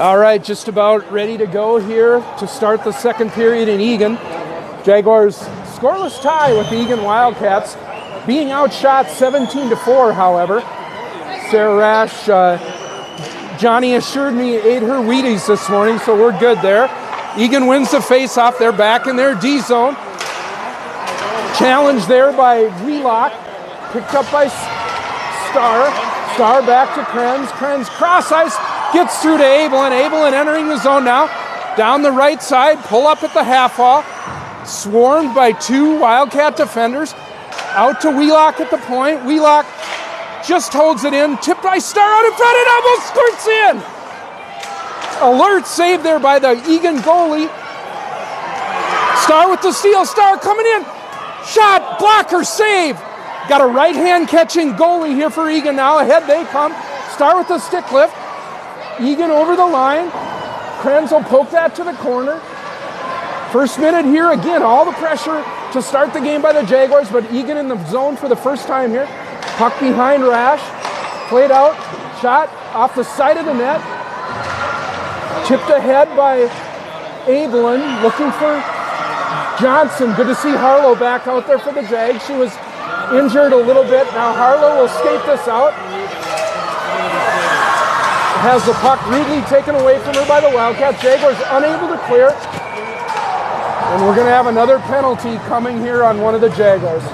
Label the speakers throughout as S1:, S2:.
S1: All right, just about ready to go here to start the second period in Eagan. Jaguars scoreless tie with the Eagan Wildcats, being outshot 17-4, however. Sarah Rash, Johnny assured me ate her Wheaties this morning, so we're good there. Eagan wins the face-off. They're back in their D zone. Challenge there by Wheelock, picked up by Starr. Starr back to Krenz. Krenz cross ice, gets through to Abelin. Abelin entering the zone now. Down the right side, pull up at the half wall. Swarmed by two Wildcat defenders. Out to Wheelock at the point. Wheelock just holds it in. Tipped by Starr out in front and almost squirts in. Alert save there by the Eagan goalie. Starr with the steal. Starr coming in. Shot, blocker, save. Got a right-hand catching goalie here for Eagan now. Ahead they come. Starr with the stick lift. Eagan over the line. Krenz will poke that to the corner. First minute here, again, all the pressure to start the game by the Jaguars, but Eagan in the zone for the first time here. Puck behind Rash. Played out. Shot off the side of the net. Tipped ahead by Abelin, looking for Johnson. Good to see Harlow back out there for the Jags. She was injured a little bit. Now Harlow will skate this out. Has the puck rudely taken away from her by the Wildcats. Jaguars unable to clear. And we're going to have another penalty coming here on one of the Jaguars.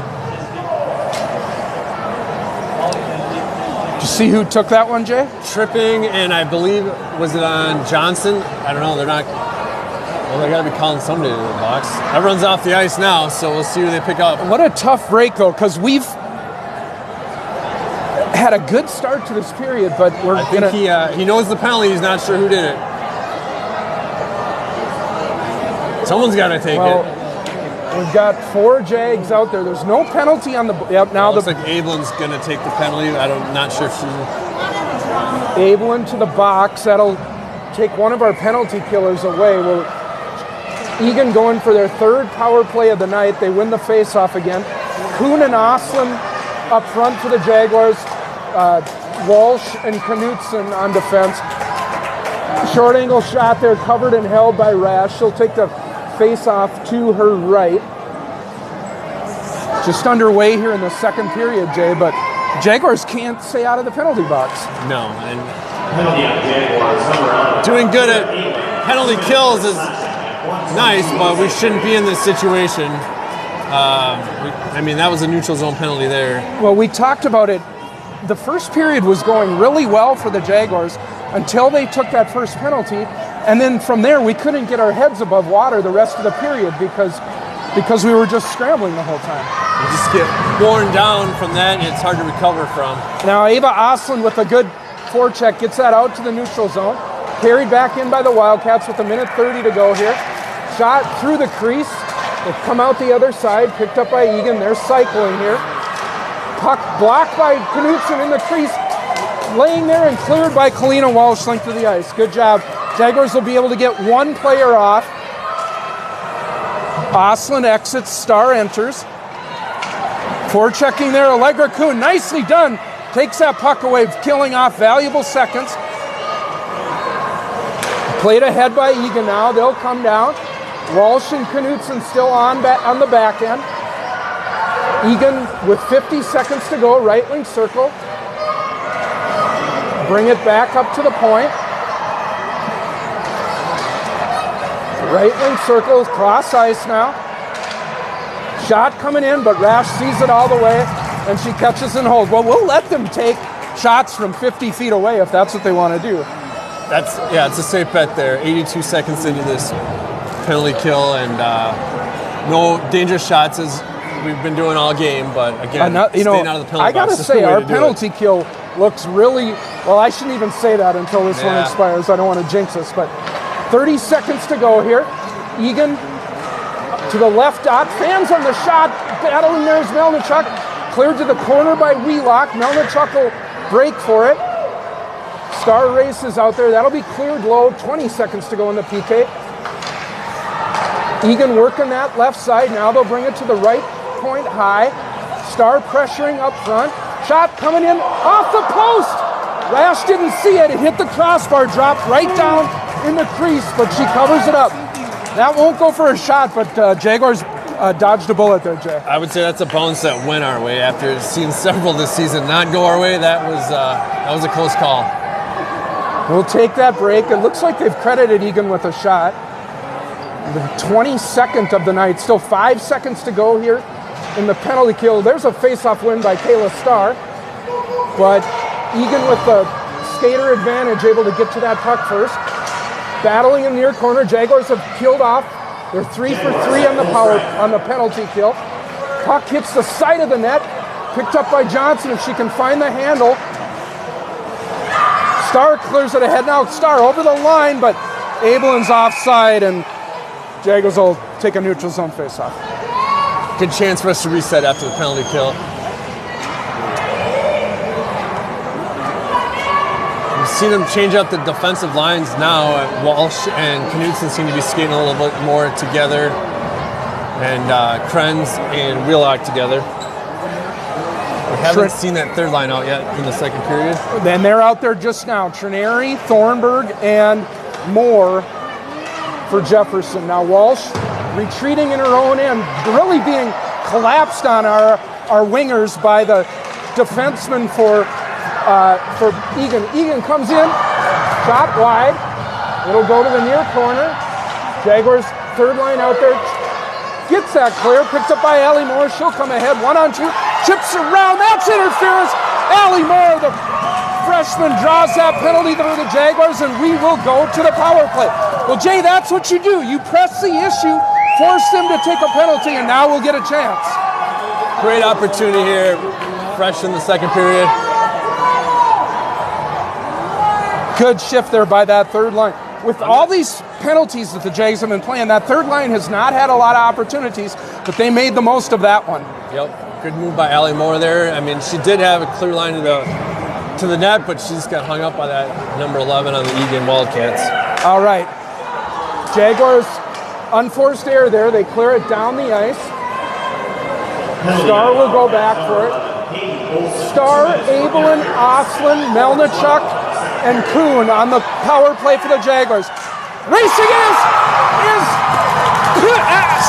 S1: Did you see who took that one, Jay?
S2: Tripping, and I believe, was it on Johnson? I don't know. They're not. Well, they got to be calling somebody to the box. Everyone's off the ice now, so we'll see who they pick up.
S1: What a tough break, though, because we've had a good start to this period, but
S2: I think he knows the penalty. He's not sure who did it. Someone's got to take it.
S1: We've got 4 Jags out there. There's no penalty on the. Yep, now
S2: looks like Abelin's going to take the penalty. I'm not sure if she's.
S1: Abelin to the box. That'll take one of our penalty killers away. Eagan going for their third power play of the night. They win the face-off again. Kuhn and Oslin up front for the Jaguars. Walsh and Knutson on defense. Short angle shot there, covered and held by Rash. She'll take the face-off to her right. Just underway here in the second period, Jay, but Jaguars can't stay out of the penalty box.
S2: No, and doing good at penalty kills is nice, but we shouldn't be in this situation. That was a neutral zone penalty there.
S1: Well, we talked about it. The first period was going really well for the Jaguars until they took that first penalty, and then from there we couldn't get our heads above water the rest of the period because we were just scrambling the whole time.
S2: You just get worn down from that, and it's hard to recover from.
S1: Now Ava Oslin with a good forecheck gets that out to the neutral zone. Carried back in by the Wildcats with 1:30 to go here. Shot through the crease. They come out the other side, picked up by Eagan. They're cycling here. Puck blocked by Knutson in the crease. Laying there and cleared by Kalina Walsh, length of the ice. Good job. Jaguars will be able to get one player off. Oslin exits, Starr enters. Forechecking there, Allegra Kuhn, nicely done. Takes that puck away, killing off valuable seconds. Played ahead by Eagan now, they'll come down. Walsh and Knutson still on the back end. Eagan with 50 seconds to go, right wing circle. Bring it back up to the point. Right wing circle, cross ice now. Shot coming in, but Rash sees it all the way, and she catches and holds. Well, we'll let them take shots from 50 feet away if that's what they want to do.
S2: It's a safe bet there. 82 seconds into this penalty kill, and no dangerous shots as we've been doing all game, but again, staying out of the penalty box.
S1: I gotta say, our penalty kill looks really, well, I shouldn't even say that until this one expires. I don't want to jinx us, but 30 seconds to go here. Eagan to the left dot. Fans on the shot. Battling there is Melnichuk. Cleared to the corner by Wheelock. Melnichuk will break for it. Starr races out there. That'll be cleared low. 20 seconds to go in the PK. Eagan working that left side. Now they'll bring it to the right point high. Starr pressuring up front. Shot coming in off the post. Rash didn't see it. It hit the crossbar, dropped right down in the crease, but she covers it up. That won't go for a shot, but Jaguars dodged a bullet there, Jay.
S2: I would say that's a bounce that went our way after seeing several this season not go our way. That was a close call.
S1: We'll take that break. It looks like they've credited EAGAN with a shot. The 22nd of the night. Still 5 seconds to go here in the penalty kill. There's a face-off win by Kayla Starr. But EAGAN with the skater advantage, able to get to that puck first. Battling in the near corner. Jaguars have peeled off. They're 3 for 3 on the penalty kill. Puck hits the side of the net. Picked up by Johnson if she can find the handle. Starr clears it ahead now. Starr over the line, but Abelin's offside, and Jaguars will take a neutral zone faceoff.
S2: Good chance for us to reset after the penalty kill. We've seen them change up the defensive lines now. Walsh and Knudsen seem to be skating a little bit more together, and Krenz and Wheelock together. We haven't seen that third line out yet in the second period.
S1: Then they're out there just now. Trineri, Thornburg, and Moore for Jefferson. Now Walsh retreating in her own end, really being collapsed on our wingers by the defenseman for EAGAN. EAGAN comes in, shot wide. It'll go to the near corner. Jaguars third line out there. Gets that clear, picked up by Allie Moore. She'll come ahead, 1-on-2, chips around, that's interference. Allie Moore, the freshman, draws that penalty for the Jaguars, and we will go to the power play. Well, Jay, that's what you do. You press the issue, force them to take a penalty, and now we'll get a chance.
S2: Great opportunity here, fresh in the second period.
S1: Good shift there by that third line. With all these penalties that the Jags have been playing, that third line has not had a lot of opportunities, but they made the most of that one.
S2: Yep, good move by Allie Moore there. I mean, she did have a clear line to the net, but she just got hung up by that number 11 on the EAGAN Wildcats.
S1: All right, Jaguars unforced error there. They clear it down the ice. Starr will go back for it. Starr, Abelin, Oslin, Melnichuk, and Kuhn on the power play for the Jaguars. Racing is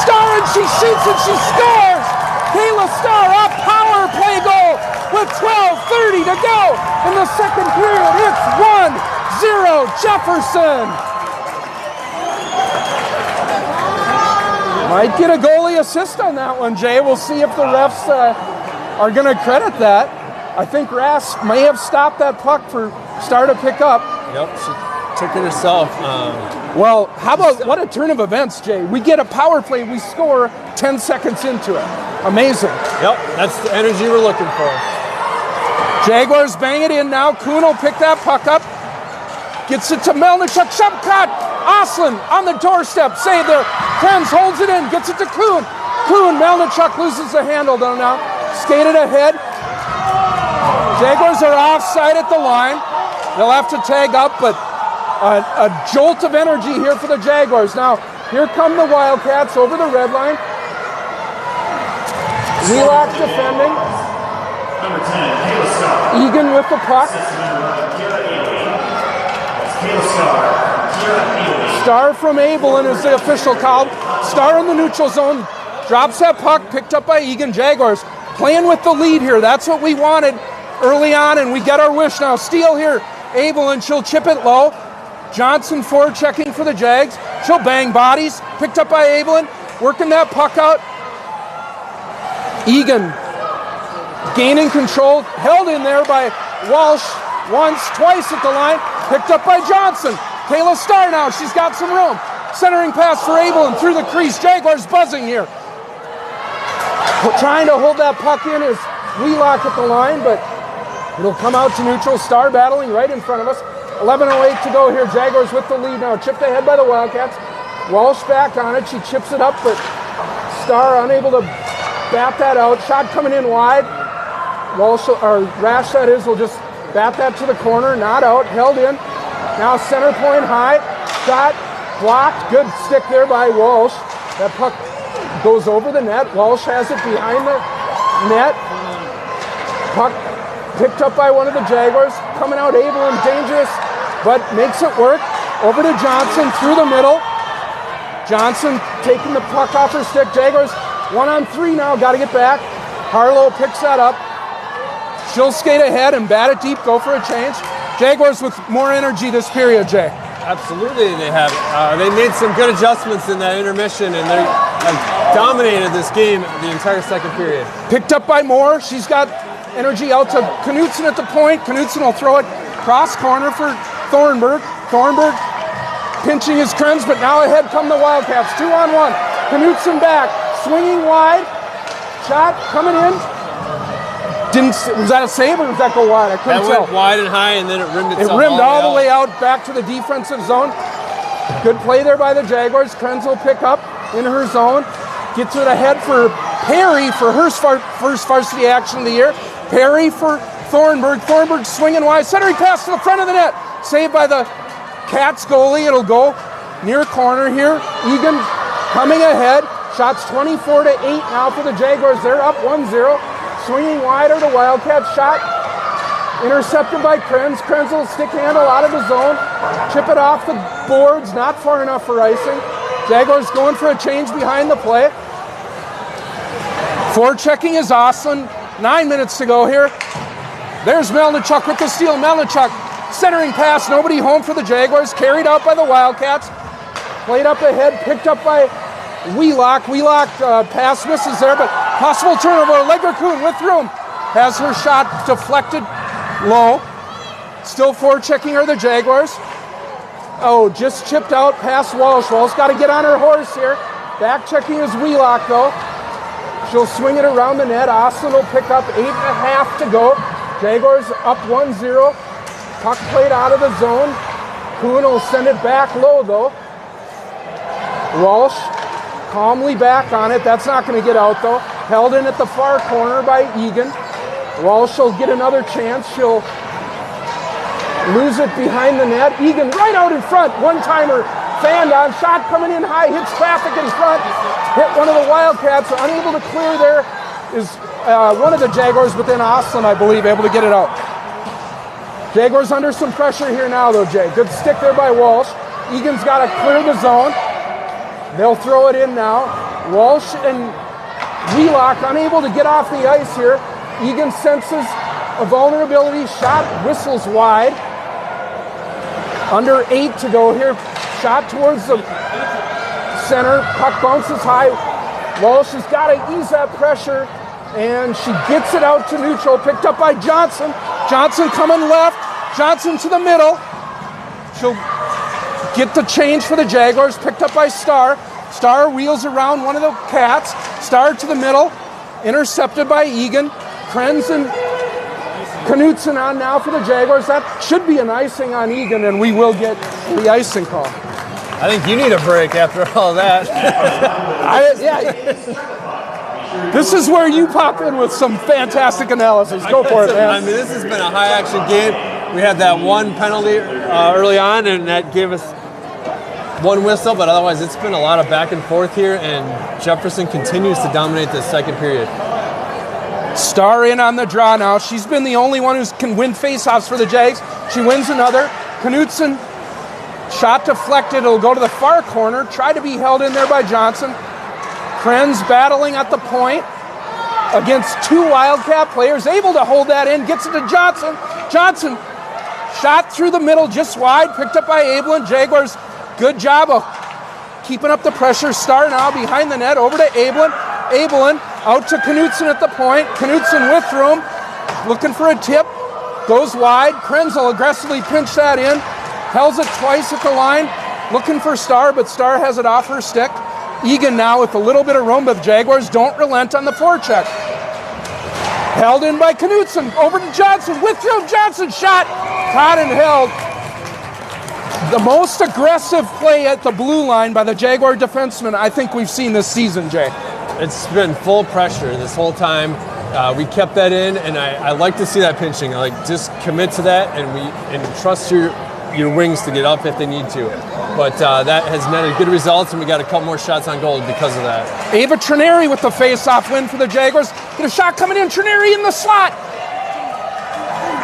S1: Starr, and she shoots and she scores! Kayla Starr, a power play goal with 12:30 to go in the second period. It's 1-0 Jefferson. Might get a goalie assist on that one, Jay. We'll see if the refs are going to credit that. I think Rass may have stopped that puck for Starr to pick up.
S2: Yep, she took it herself.
S1: Well, how about what a turn of events, Jay? We get a power play, we score 10 seconds into it. Amazing.
S2: Yep, that's the energy we're looking for.
S1: Jaguars bang it in now. Kuhn will pick that puck up. Gets it to Melnichuk. Shot cut. Oslin on the doorstep. Save there. Krenz holds it in. Gets it to Kuhn. Melnichuk loses the handle though now. Skated ahead. Jaguars are offside at the line. They'll have to tag up, but a jolt of energy here for the Jaguars. Now, here come the Wildcats over the red line. Wheelock defending.
S3: Number 10, Kayla Starr.
S1: EAGAN with the puck. Starr from Abelin is the official call. Starr in the neutral zone. Drops that puck, picked up by EAGAN. Jaguars playing with the lead here. That's what we wanted early on, and we get our wish now. Steal here. Abelin, she'll chip it low. Johnson forward checking for the Jags. She'll bang bodies. Picked up by Abelin. Working that puck out. EAGAN gaining control. Held in there by Walsh once, twice at the line. Picked up by Johnson. Kayla Starr now. She's got some room. Centering pass for Abelin through the crease. Jaguars buzzing here. Trying to hold that puck in is Wheelock at the line, but it'll come out to neutral. Starr battling right in front of us. 11:08 to go here. Jaguars with the lead now. Chipped ahead by the Wildcats. Walsh back on it. She chips it up, but Starr unable to bat that out. Shot coming in wide. Walsh, or Rash that is, will just bat that to the corner. Not out. Held in. Now center point high. Shot blocked. Good stick there by Walsh. That puck goes over the net. Walsh has it behind the net. Puck picked up by one of the Jaguars. coming out able and dangerous, but makes it work. Over to Johnson through the middle. Johnson taking the puck off her stick. Jaguars 1-on-3 now, got to get back. Harlow picks that up. She'll skate ahead and bat it deep, go for a change. Jaguars with more energy this period, Jay.
S2: Absolutely, they have. They made some good adjustments in that intermission, and they have dominated this game the entire second period.
S1: Picked up by Moore. She's got energy out to Knutson at the point. Knutson will throw it cross corner for Thornburg. Thornburg pinching his Krenz, but now ahead come the Wildcats. 2-on-1. Knutson back, swinging wide. Shot coming in. Was that a save or did that go wide? I couldn't tell.
S2: Went wide and high, and then it rimmed itself.
S1: It rimmed all the way out back to the defensive zone. Good play there by the Jaguars. Krenz will pick up in her zone. Gets it ahead for Perry for her first varsity action of the year. Perry for Thornburg. Thornburg swinging wide. Centering pass to the front of the net. Saved by the Cats goalie. It'll go near corner here. EAGAN coming ahead. Shots 24-8 now for the Jaguars. They're up 1-0. Swinging wide are the Wildcats. Shot intercepted by Krenz. Krenz will stick handle out of the zone. Chip it off the boards. Not far enough for icing. Jaguars going for a change behind the play. Forechecking is Oslin. 9 minutes to go here. There's Melnichuk with the steal. Melnichuk centering pass. Nobody home for the Jaguars. Carried out by the Wildcats. Played up ahead. Picked up by Wheelock. Wheelock pass misses there, but possible turnover. Legerkuhn with room. Has her shot deflected low. Still forechecking her, the Jaguars. Oh, just chipped out past Walsh. Walsh got to get on her horse here. Back checking is Wheelock, though. She'll swing it around the net. Austin will pick up 8.5 to go. Jaguars up 1-0. Puck played out of the zone. Kuhn will send it back low, though. Walsh calmly back on it. That's not going to get out, though. Held in at the far corner by EAGAN. Walsh will get another chance. She'll lose it behind the net. EAGAN right out in front. One-timer. Fanned on. Shot coming in high. Hits traffic in front. Hit one of the Wildcats. Unable to clear there is one of the Jaguars, but then Oslin, I believe, able to get it out. Jaguars under some pressure here now, though, Jay. Good stick there by Walsh. EAGAN's got to clear the zone. They'll throw it in now. Walsh and Wheelock unable to get off the ice here. EAGAN senses a vulnerability. Shot whistles wide. Under 8 to go here. Shot towards the center. Puck bounces high. Walsh has got to ease that pressure. And she gets it out to neutral. Picked up by Johnson. Johnson coming left. Johnson to the middle. She'll get the change for the Jaguars. Picked up by Starr. Starr wheels around one of the Cats. Starr to the middle. Intercepted by EAGAN. Krenz and Knutson on now for the Jaguars. That should be an icing on EAGAN, and we will get the icing call.
S2: I think you need a break after all that.
S1: This is where you pop in with some fantastic analysis. Go for it, man.
S2: I mean, this has been a high-action game. We had that one penalty early on, and that gave us one whistle, but otherwise it's been a lot of back and forth here, and Jefferson continues to dominate this second period.
S1: Starr in on the draw now. She's been the only one who can win faceoffs for the Jags. She wins another. Knutson, shot deflected. It'll go to the far corner. Tried to be held in there by Johnson. Krenz battling at the point against two Wildcat players. Able to hold that in. Gets it to Johnson. Johnson, shot through the middle just wide. Picked up by Abelin. Jaguars, good job of keeping up the pressure. Starr now behind the net. Over to Abelin. Abelin out to Knutson at the point. Knutson with room. Looking for a tip. Goes wide. Krenz will aggressively pinch that in. Held it twice at the line. Looking for Starr, but Starr has it off her stick. EAGAN now with a little bit of room, but the Jaguars don't relent on the forecheck. Held in by Knutson. Over to Johnson. With room. Johnson shot. Caught and held. The most aggressive play at the blue line by the Jaguar defenseman I think we've seen this season, Jay.
S2: It's been full pressure this whole time. We kept that in, and I like to see that pinching. I like just commit to that and trust your wings to get up if they need to. But that has netted good results, and we got a couple more shots on goal because of that.
S1: Ava Trineri with the face-off win for the Jaguars. Get a shot coming in. Trineri in the slot.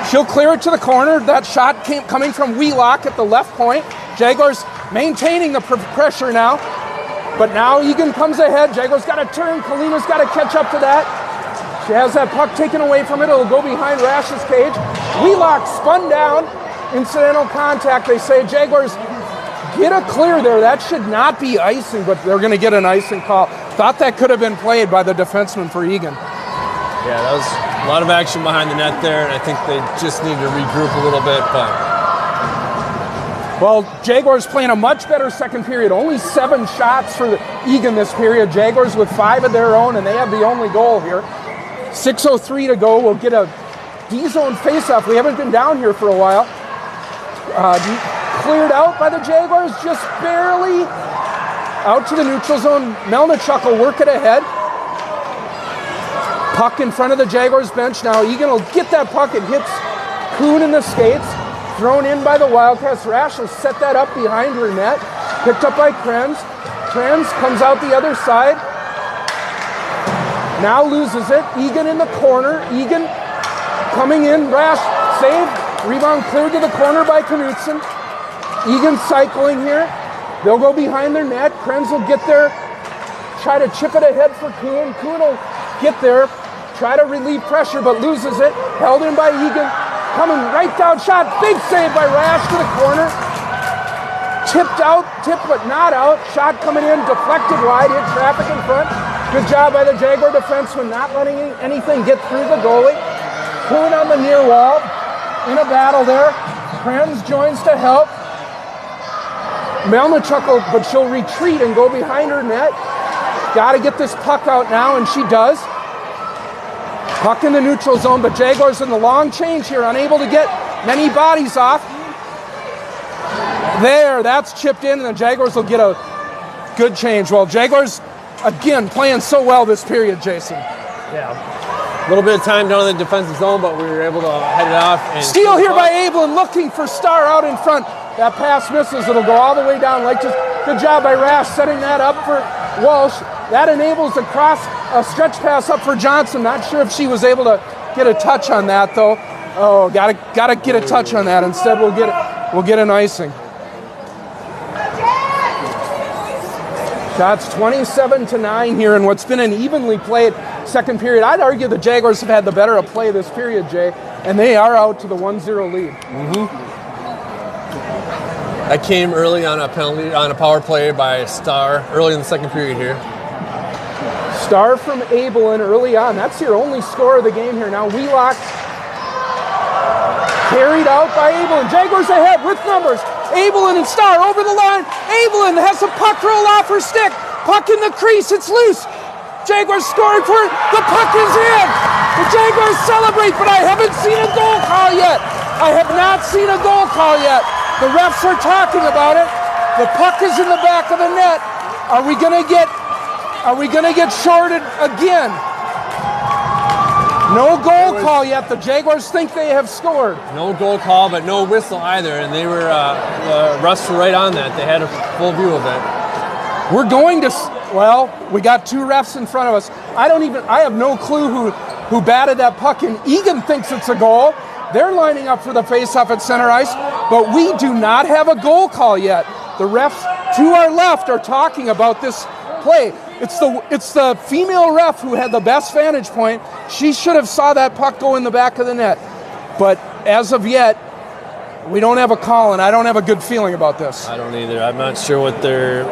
S1: She'll clear it to the corner. That shot coming from Wheelock at the left point. Jaguars maintaining the pressure now. But now EAGAN comes ahead. Jaguars got to turn. Kalina's got to catch up to that. She has that puck taken away from it. It'll go behind Rash's cage. Wheelock spun down. Incidental contact. They say Jaguars get a clear there. That should not be icing, but they're going to get an icing call. Thought that could have been played by the defenseman for EAGAN.
S2: Yeah, that was a lot of action behind the net there, and I think they just need to regroup a little bit. But
S1: well, Jaguars playing a much better second period. Only 7 shots for the EAGAN this period. Jaguars with 5 of their own, and they have the only goal here. 6:03 to go. We'll get a D-zone face-off. We haven't been down here for a while. Cleared out by the Jaguars, just barely out to the neutral zone. Melnichuk will work it ahead. Puck in front of the Jaguars bench now. EAGAN will get that puck. It hits Kuhn in the skates. Thrown in by the Wildcats. Rash will set that up behind her net. Picked up by Krenz. Krenz comes out the other side. Now loses it. EAGAN in the corner. EAGAN coming in. Rash saved. Rebound cleared to the corner by Knutson. EAGAN cycling here. They'll go behind their net. Krenz will get there. Try to chip it ahead for Kuhn. Kuhn will get there. Try to relieve pressure, but loses it. Held in by EAGAN. Coming right down shot. Big save by Rash to the corner. Tipped out. Tipped but not out. Shot coming in. Deflected wide. Hit traffic in front. Good job by the Jaguar defenseman not letting anything get through the goalie. Kuhn on the near wall. In a battle there. Krenz joins to help. Melnichuk, but she'll retreat and go behind her net. Got to get this puck out now, and she does. Puck in the neutral zone, but Jaguars in the long change here, unable to get many bodies off. There, that's chipped in, and the Jaguars will get a good change. Well, Jaguars, again, playing so well this period, Jason.
S2: yeah, a little bit of time down in the defensive zone, but we were able to head it off. And
S1: steal here by Abelin, looking for Starr out in front. That pass misses. It'll go all the way down. Good job by Rash setting that up for Walsh. That enables a stretch pass up for Johnson. Not sure if she was able to get a touch on that though. Oh, gotta get a touch on that. Instead, we'll get an icing. Shots 27-9 here in what's been an evenly played second period. I'd argue the Jaguars have had the better of play this period, Jay, and they are out to the 1-0 lead.
S2: That came early on a penalty, on a power play by Starr early in the second period here.
S1: Starr from Abelin early on. That's your only score of the game here. Now Wheelock carried out by Abelin. Jaguars ahead with numbers. Abelin and Starr over the line. Abelin has a puck roll off her stick. Puck in the crease. It's loose. Jaguars scoring for it. The puck is in. The Jaguars celebrate, but I haven't seen a goal call yet. I have not seen a goal call yet. The refs are talking about it. The puck is in the back of the net. Are we gonna get shorted again? No goal call yet. The Jaguars think they have scored.
S2: No goal call, but no whistle either, and they were the refs were right on that. They had a full view of it.
S1: We're going to. Well, we got 2 refs in front of us. I have no clue who batted that puck in. EAGAN thinks it's a goal. They're lining up for the face-off at center ice, but we do not have a goal call yet. The refs to our left are talking about this play. It's the female ref who had the best vantage point. She should have saw that puck go in the back of the net. But as of yet, we don't have a call, and I don't have a good feeling about this.
S2: I don't either. I'm not sure what they're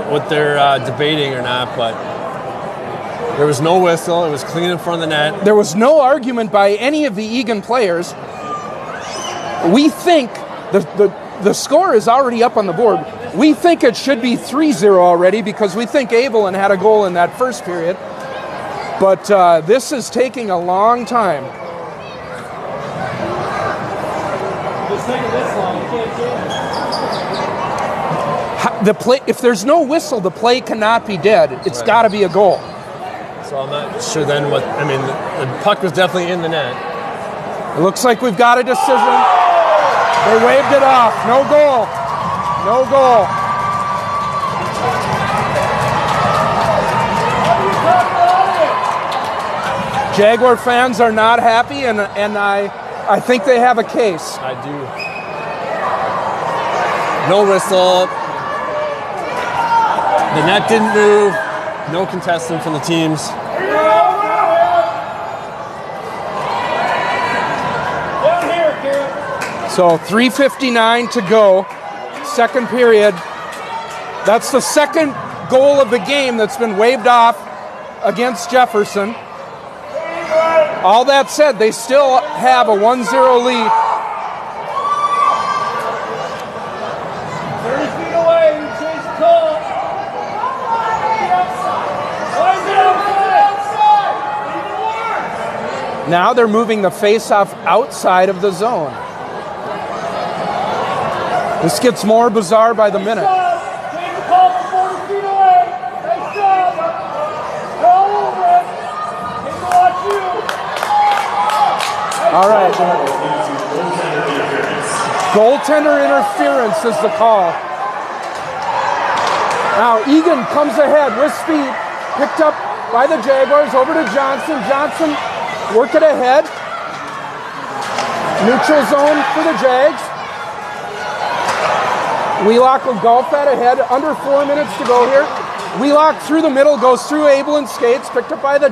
S2: debating or not, but there was no whistle. It was clean in front of the net.
S1: There was no argument by any of the EAGAN players. We think the score is already up on the board. We think it should be 3-0 already because we think Abelin had a goal in that first period. But this is taking a long time.
S4: It's taking this long. You can't do it.
S1: The play, if there's no whistle, the play cannot be dead. It's got to be a goal.
S2: So I'm not sure then what. I mean, the puck was definitely in the net.
S1: It looks like we've got a decision. They waved it off. No goal. No goal. Jaguar fans are not happy, and I think they have a case.
S2: I do. No whistle. The net didn't move. No contestant from the teams.
S1: So 3:59 to go, second period. That's the second goal of the game that's been waved off against Jefferson. All that said, they still have a 1-0 lead.
S4: 30 feet away, you change the call. Why is it outside?
S1: Now they're moving the face-off outside of the zone. This gets more bizarre by the minute.
S4: Change the call from 40 feet away. Nice job. They're all over it. Take to watch you.
S1: All right. Goaltender interference is the call. Now Egan comes ahead with speed. Picked up by the Jaguars. Over to Johnson. Johnson work it ahead. Neutral zone for the Jags. Wheelock will golf that ahead. Under 4 minutes to go here. Wheelock through the middle, goes through Abel and skates. Picked up by the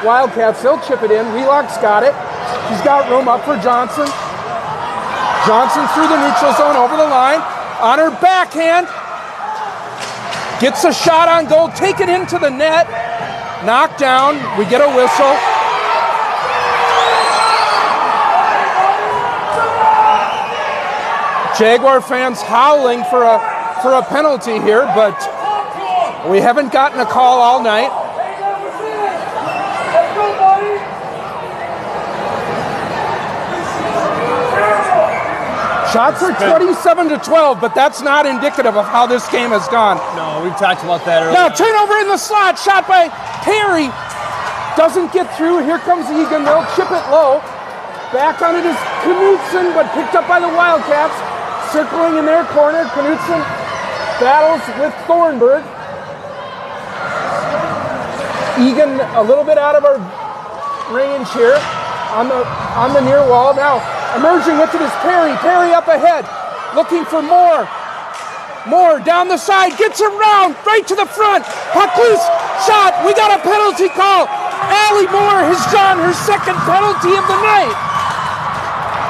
S1: Wildcats. They'll chip it in. Wheelock's got it. He's got room up for Johnson. Johnson through the neutral zone, over the line. On her backhand. Gets a shot on goal. Take it into the net. Knocked down. We get a whistle. Jaguar fans howling for a penalty here, but we haven't gotten a call all night. Shots are 27-12, but that's not indicative of how this game has gone.
S2: No, we talked about that earlier.
S1: Now turnover in the slot, shot by Perry. Doesn't get through. Here comes Egan. They'll chip it low. Back on it is Knutson, but picked up by the Wildcats. Circling in their corner, Knutson battles with Thornburg. Egan a little bit out of our range here on the near wall. Now emerging with it is Perry. Perry up ahead, looking for more. Moore down the side, gets around right to the front. Puck loose, shot. We got a penalty call. Allie Moore has drawn her second penalty of the night.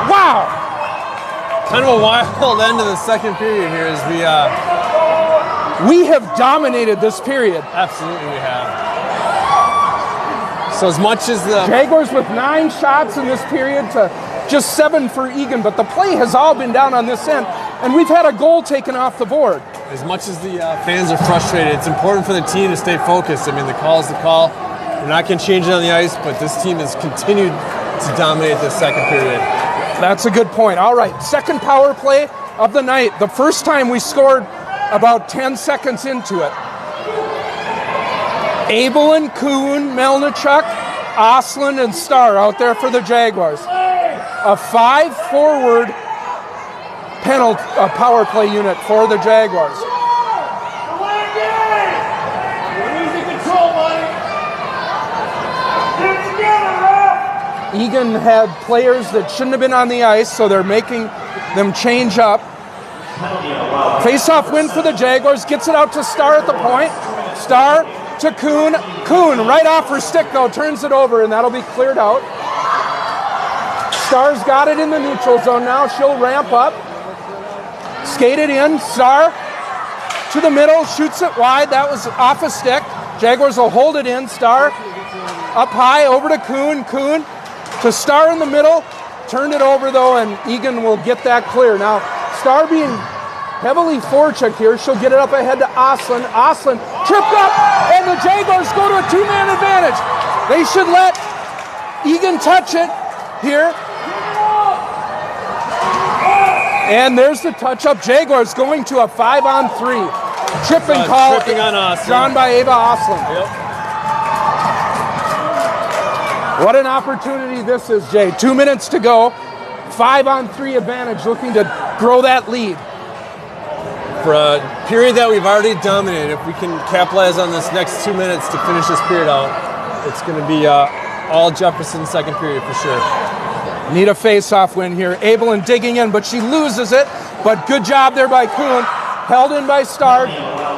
S1: Wow.
S2: Kind of a wild end to the second period here as
S1: we have dominated this period.
S2: Absolutely we have. So as much as the
S1: Jaguars with 9 shots in this period to just 7 for Egan, but the play has all been down on this end, and we've had a goal taken off the board.
S2: As much as the fans are frustrated, it's important for the team to stay focused. I mean, the call is the call. We're not going to change it on the ice, but this team has continued to dominate this second period.
S1: That's a good point. All right, second power play of the night. The first time we scored about 10 seconds into it. Abel and Kuhn, Melnichuk, Osland, and Starr out there for the Jaguars. A 5-forward power play unit for the Jaguars. Egan had players that shouldn't have been on the ice, so they're making them change up. Face-off win for the Jaguars. Gets it out to Starr at the point. Starr to Kuhn. Kuhn right off her stick, though, turns it over, and that'll be cleared out. Starr's got it in the neutral zone now. She'll ramp up. Skate it in. Starr to the middle. Shoots it wide. That was off a stick. Jaguars will hold it in. Starr up high over to Kuhn. Kuhn to Starr in the middle. Turned it over, though, and Egan will get that clear. Now, Starr being heavily forechecked here. She'll get it up ahead to Osland. Osland tripped up, and the Jaguars go to a 2-man advantage. They should let Egan touch it here. And there's the touch-up. Jaguars going to a 5-on-3. Tripping call
S2: tripping on Osland.
S1: drawn by Ava Osland.
S2: Yep.
S1: What an opportunity this is, Jay. 2 minutes to go. 5-on-3 advantage, looking to grow that lead.
S2: For a period that we've already dominated, if we can capitalize on this next 2 minutes to finish this period out, it's going to be all Jefferson second period for sure.
S1: Need a face-off win here. Abelin digging in, but she loses it. But good job there by Kuhn. Held in by Starr.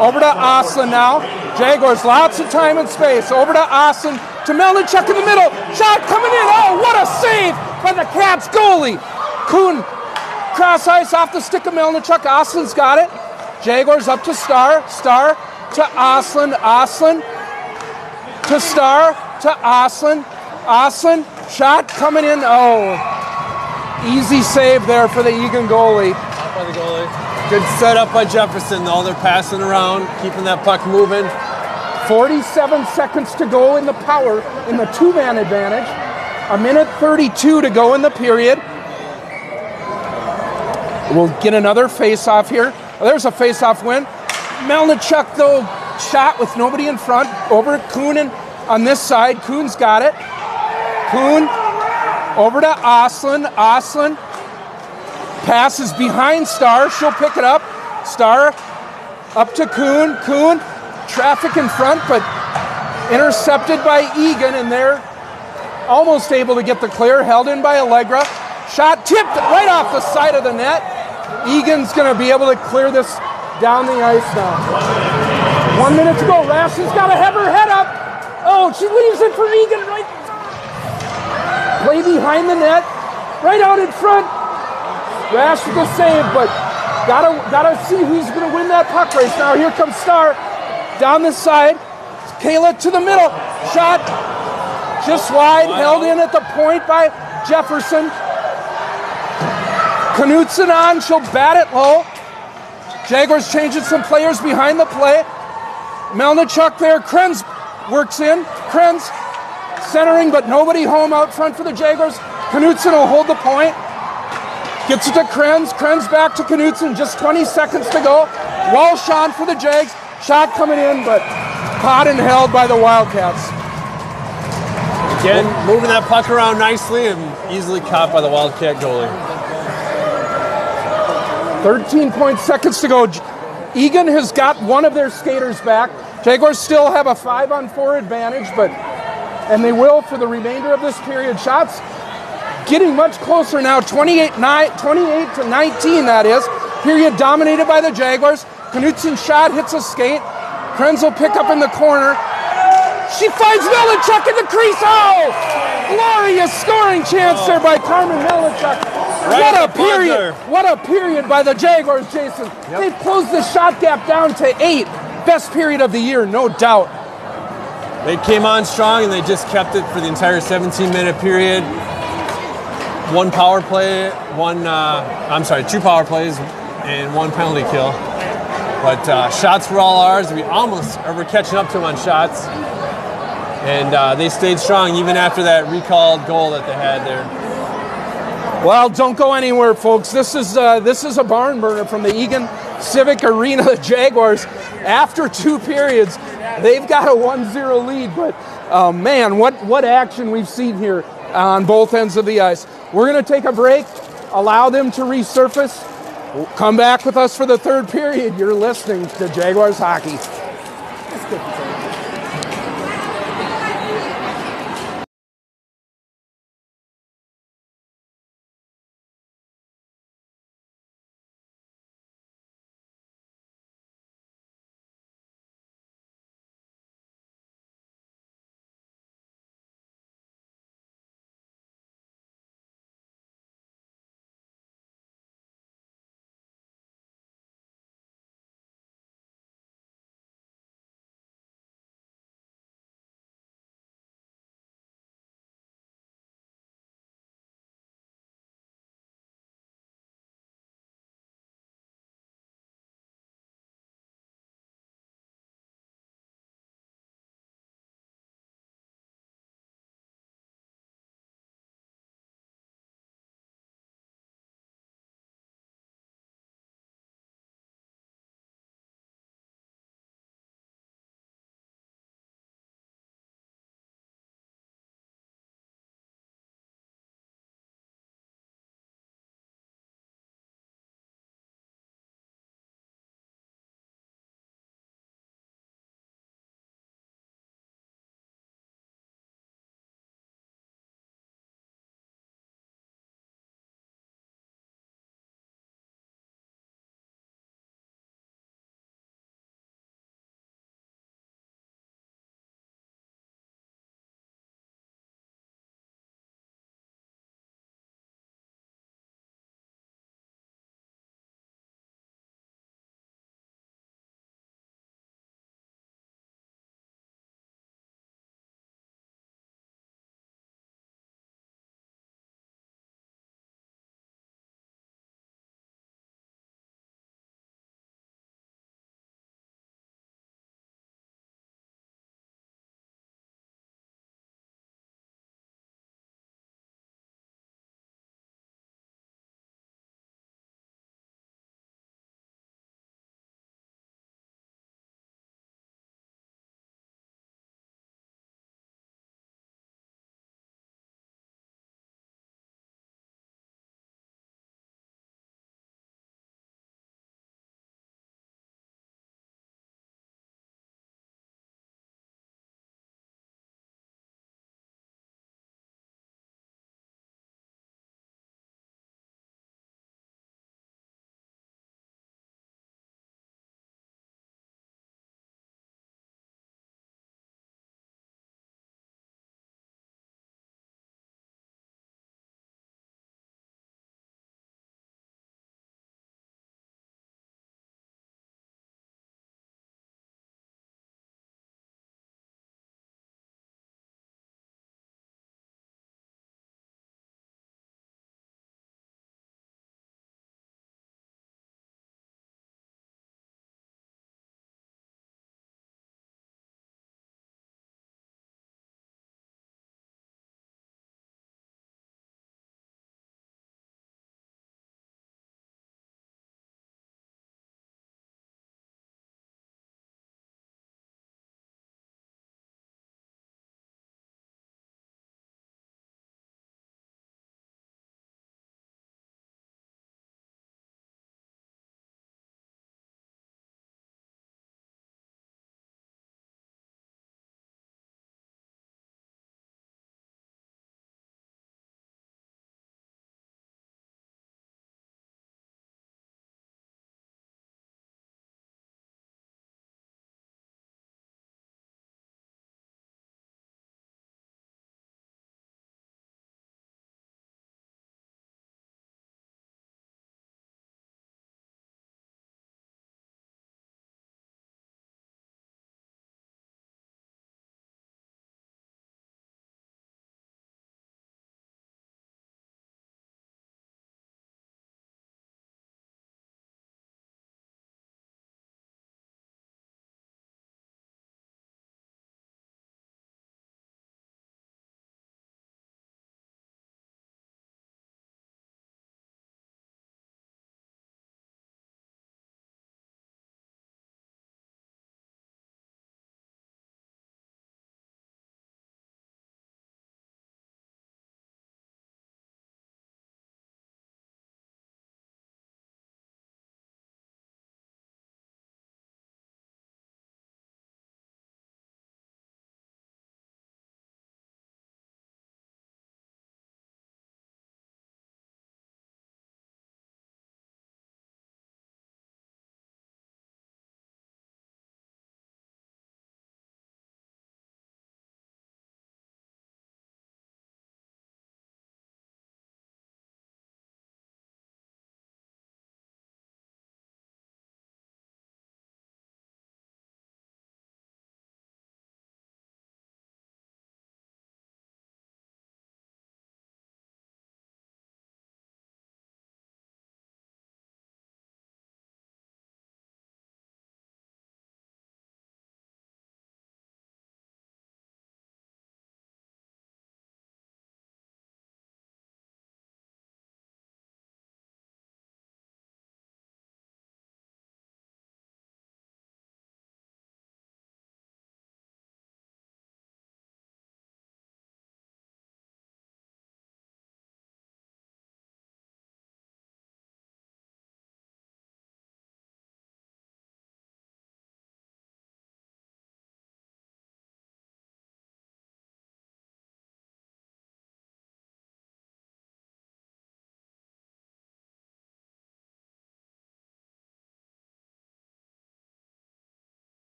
S1: Over to Oslin now. Jaguars, lots of time and space. Over to Oslin, to Melnichuk in the middle. Shot coming in. Oh, what a save by the Cats goalie. Kuhn, cross ice off the stick of Melnichuk. Oslin's got it. Jaguars up to Starr. Starr to Oslin. Oslin to Starr to Oslin. Oslin, shot coming in. Oh, easy save there for the EAGAN goalie.
S2: Out by the goalie. Good setup by Jefferson, though. They're passing around, keeping that puck moving.
S1: 47 seconds to go in the power, in the two-man advantage. A minute 32 to go in the period. We'll get another face-off here. Oh, there's a face-off win. Melnichuk, though, shot with nobody in front. Over at Kuhn on this side. Kuhn's got it. Kuhn over to Oslin. Oslin passes behind Starr. She'll pick it up. Starr up to Kuhn. Kuhn, traffic in front, but intercepted by EAGAN, and they're almost able to get the clear. Held in by Allegra. Shot tipped right off the side of the net. EAGAN's going to be able to clear this down the ice now. 1 minute to go. Rassen's got to have her head up. Oh, she leaves it for EAGAN right. Play behind the net, right out in front. Rash with the save, but gotta see who's gonna win that puck race. Now here comes Starr down the side. Kayla to the middle. Shot just wide, held in at the point by Jefferson. Knutson on, she'll bat it low. Jaguars changing some players behind the play. Melnichuk there, Krenz works in. Krenz centering, but nobody home out front for the Jaguars. Knutson will hold the point. Gets it to Krenz. Krenz back to Knutson. Just 20 seconds to go. Walsh on for the Jags. Shot coming in, but caught and held by the Wildcats.
S2: Again, moving that puck around nicely and easily caught by the Wildcat goalie.
S1: 13 seconds to go. EAGAN has got one of their skaters back. Jaguars still have a 5-on-4 advantage, and they will for the remainder of this period. Shots getting much closer now, 28 to 19, that is. Period dominated by the Jaguars. Knutson shot, hits a skate. Krenz will pick up in the corner. She finds Melnichuk in the crease. Oh! Glorious scoring chance there by Carmen Melnichuk.
S2: Right
S1: What a period. What a period by the Jaguars, Jason.
S2: Yep.
S1: They've closed the shot gap down to 8. Best period of the year, no doubt.
S2: They came on strong and they just kept it for the entire 17-minute period. One power play, two power plays and one penalty kill. But shots were all ours. We almost were catching up to them on shots. And they stayed strong even after that recalled goal that they had there.
S1: Well, don't go anywhere, folks. This is a barn burner from the EAGAN Civic Arena. The Jaguars, after 2 periods, they've got a 1-0 lead. But man, what action we've seen here on both ends of the ice. We're going to take a break, allow them to resurface. We'll come back with us for the 3rd period. You're listening to Jaguars Hockey.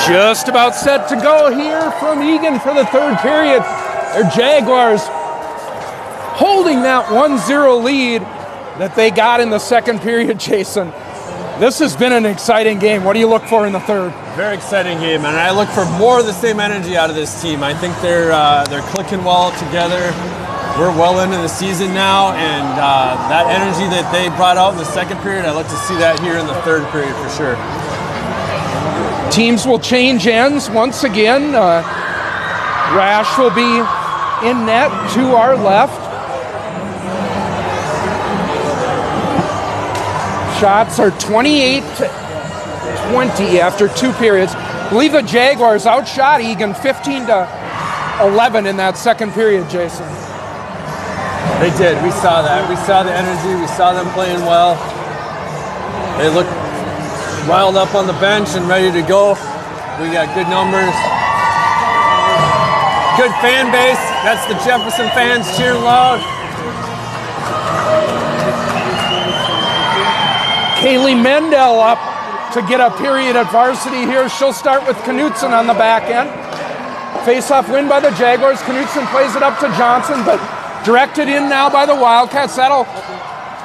S1: Just about set to go here from EAGAN for the third period. Their Jaguars holding that 1-0 lead that they got in the second period, Jason. This has been an exciting game. What do you look for in the third?
S2: Very exciting game, and I look for more of the same energy out of this team. I think they're clicking well together. We're well into the season now, and that energy that they brought out in the second period, I look to see that here in the third period for sure.
S1: Teams will change ends once again. Rash will be in net to our left. Shots are 28-20 after two periods. I believe the Jaguars outshot EAGAN 15-11 in that second period, Jason.
S2: They did. We saw that. We saw the energy. We saw them playing well. They looked riled up on the bench and ready to go. We got good numbers. Good fan base. That's the Jefferson fans cheering loud.
S1: Kaylee Mendel up to get a period at varsity here. She'll start with Knutson on the back end. Face-off win by the Jaguars. Knutson plays it up to Johnson, but directed in now by the Wildcats. That'll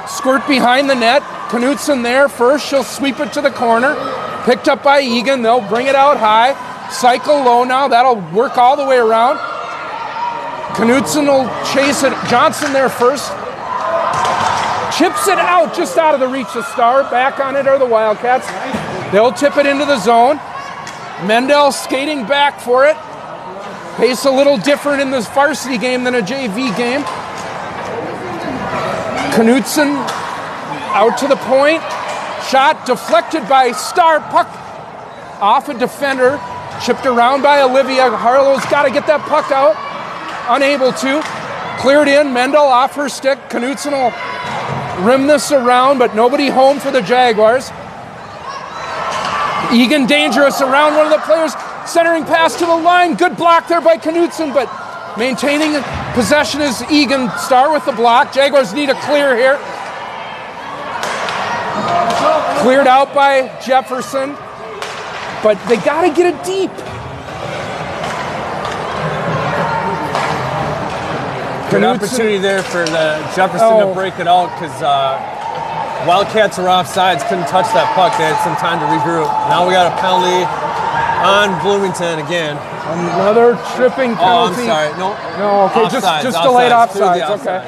S1: squirt behind the net. Knutson there first. She'll sweep it to the corner. Picked up by EAGAN. They'll bring it out high. Cycle low now. That'll work all the way around. Knutson will chase it. Johnson there first. Chips it out, just out of the reach of Star. Back on it are the Wildcats. They'll tip it into the zone. Mendel skating back for it. Pace a little different in this varsity game than a JV game. Knutson out to the point. Shot deflected by Star. Puck off a defender. Chipped around by Olivia. Harlow's got to get that puck out. Unable to. Cleared in. Mendel off her stick. Knutson will rim this around, but nobody home for the Jaguars. EAGAN dangerous around one of the players. Centering pass to the line. Good block there by Knutson, but maintaining possession is EAGAN. Star with the block. Jaguars need a clear here. Cleared out by Jefferson, but they got to get it deep.
S2: Good opportunity there for the Jefferson to break it out because Wildcats are offsides, couldn't touch that puck. They had some time to regroup. Now we got a penalty on Bloomington again.
S1: Another tripping penalty.
S2: Oh, I'm sorry. No,
S1: okay,
S2: offsides,
S1: just delayed offsides. Okay.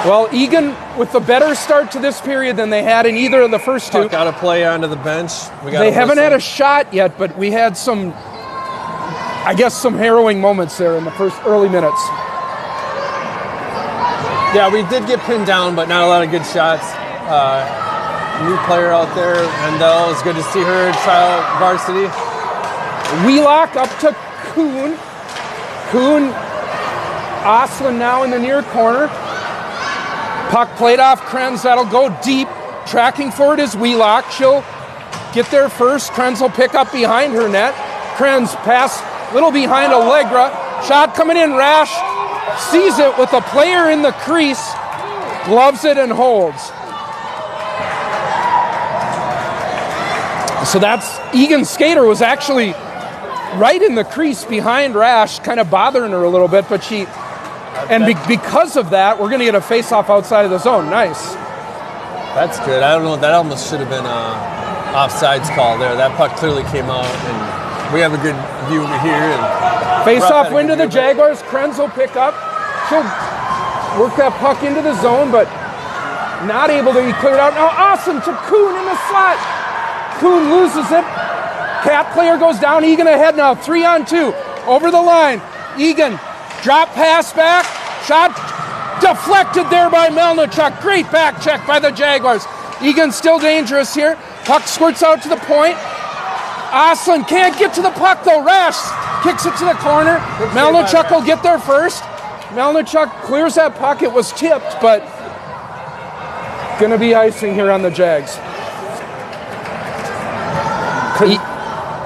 S1: Well, EAGAN with the better start to this period than they had in either of the first two.
S2: Got to play onto the bench.
S1: They haven't had a shot yet, but we had some, I guess, some harrowing moments there in the first early minutes.
S2: Yeah, we did get pinned down, but not a lot of good shots. New player out there, Mendel. It's good to see her try out varsity.
S1: Wheelock up to Kuhn. Oslin now in the near corner. Puck played off Krenz. That'll go deep. Tracking for it is Wheelock. She'll get there first. Krenz will pick up behind her net. Krenz pass little behind Allegra. Shot coming in. Rash sees it with a player in the crease. Gloves it and holds. So that's EAGAN's skater was actually right in the crease behind Rash, kind of bothering her a little bit, but she... And because of that, we're going to get a face-off outside of the zone. Nice.
S2: That's good. I don't know. That almost should have been an offsides call there. That puck clearly came out, and we have a good view over here. And
S1: face-off win to the Jaguars. Krenz will pick up. She'll work that puck into the zone, but not able to be cleared out. Now awesome to Kuhn in the slot. Kuhn loses it. Cat player goes down. EAGAN ahead now. 3-on-2. Over the line. EAGAN. Drop pass back. Shot deflected there by Melnichuk. Great back check by the Jaguars. EAGAN still dangerous here. Puck squirts out to the point. Oslin can't get to the puck though. Rash kicks it to the corner. Melnichuk will get there first. Melnichuk clears that puck. It was tipped, but gonna be icing here on the Jags.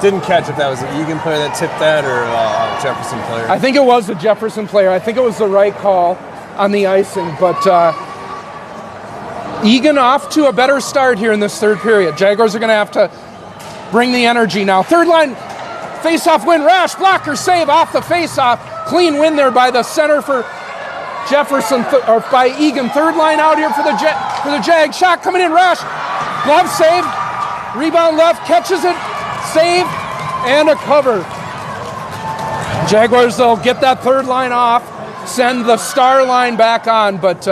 S2: Didn't catch if that was an EAGAN player that tipped that or a Jefferson player.
S1: I think it was a Jefferson player. I think it was the right call on the icing, but EAGAN off to a better start here in this third period. Jaguars are going to have to bring the energy now. Third line, face-off win. Rash, blocker, save off the face-off. Clean win there by the center for Jefferson, or by Egan. Third line out here for the Jag. Shot coming in, Rash. Glove save. Rebound left, catches it. Save and a cover. Jaguars, they'll get that third line off, send the star line back on, but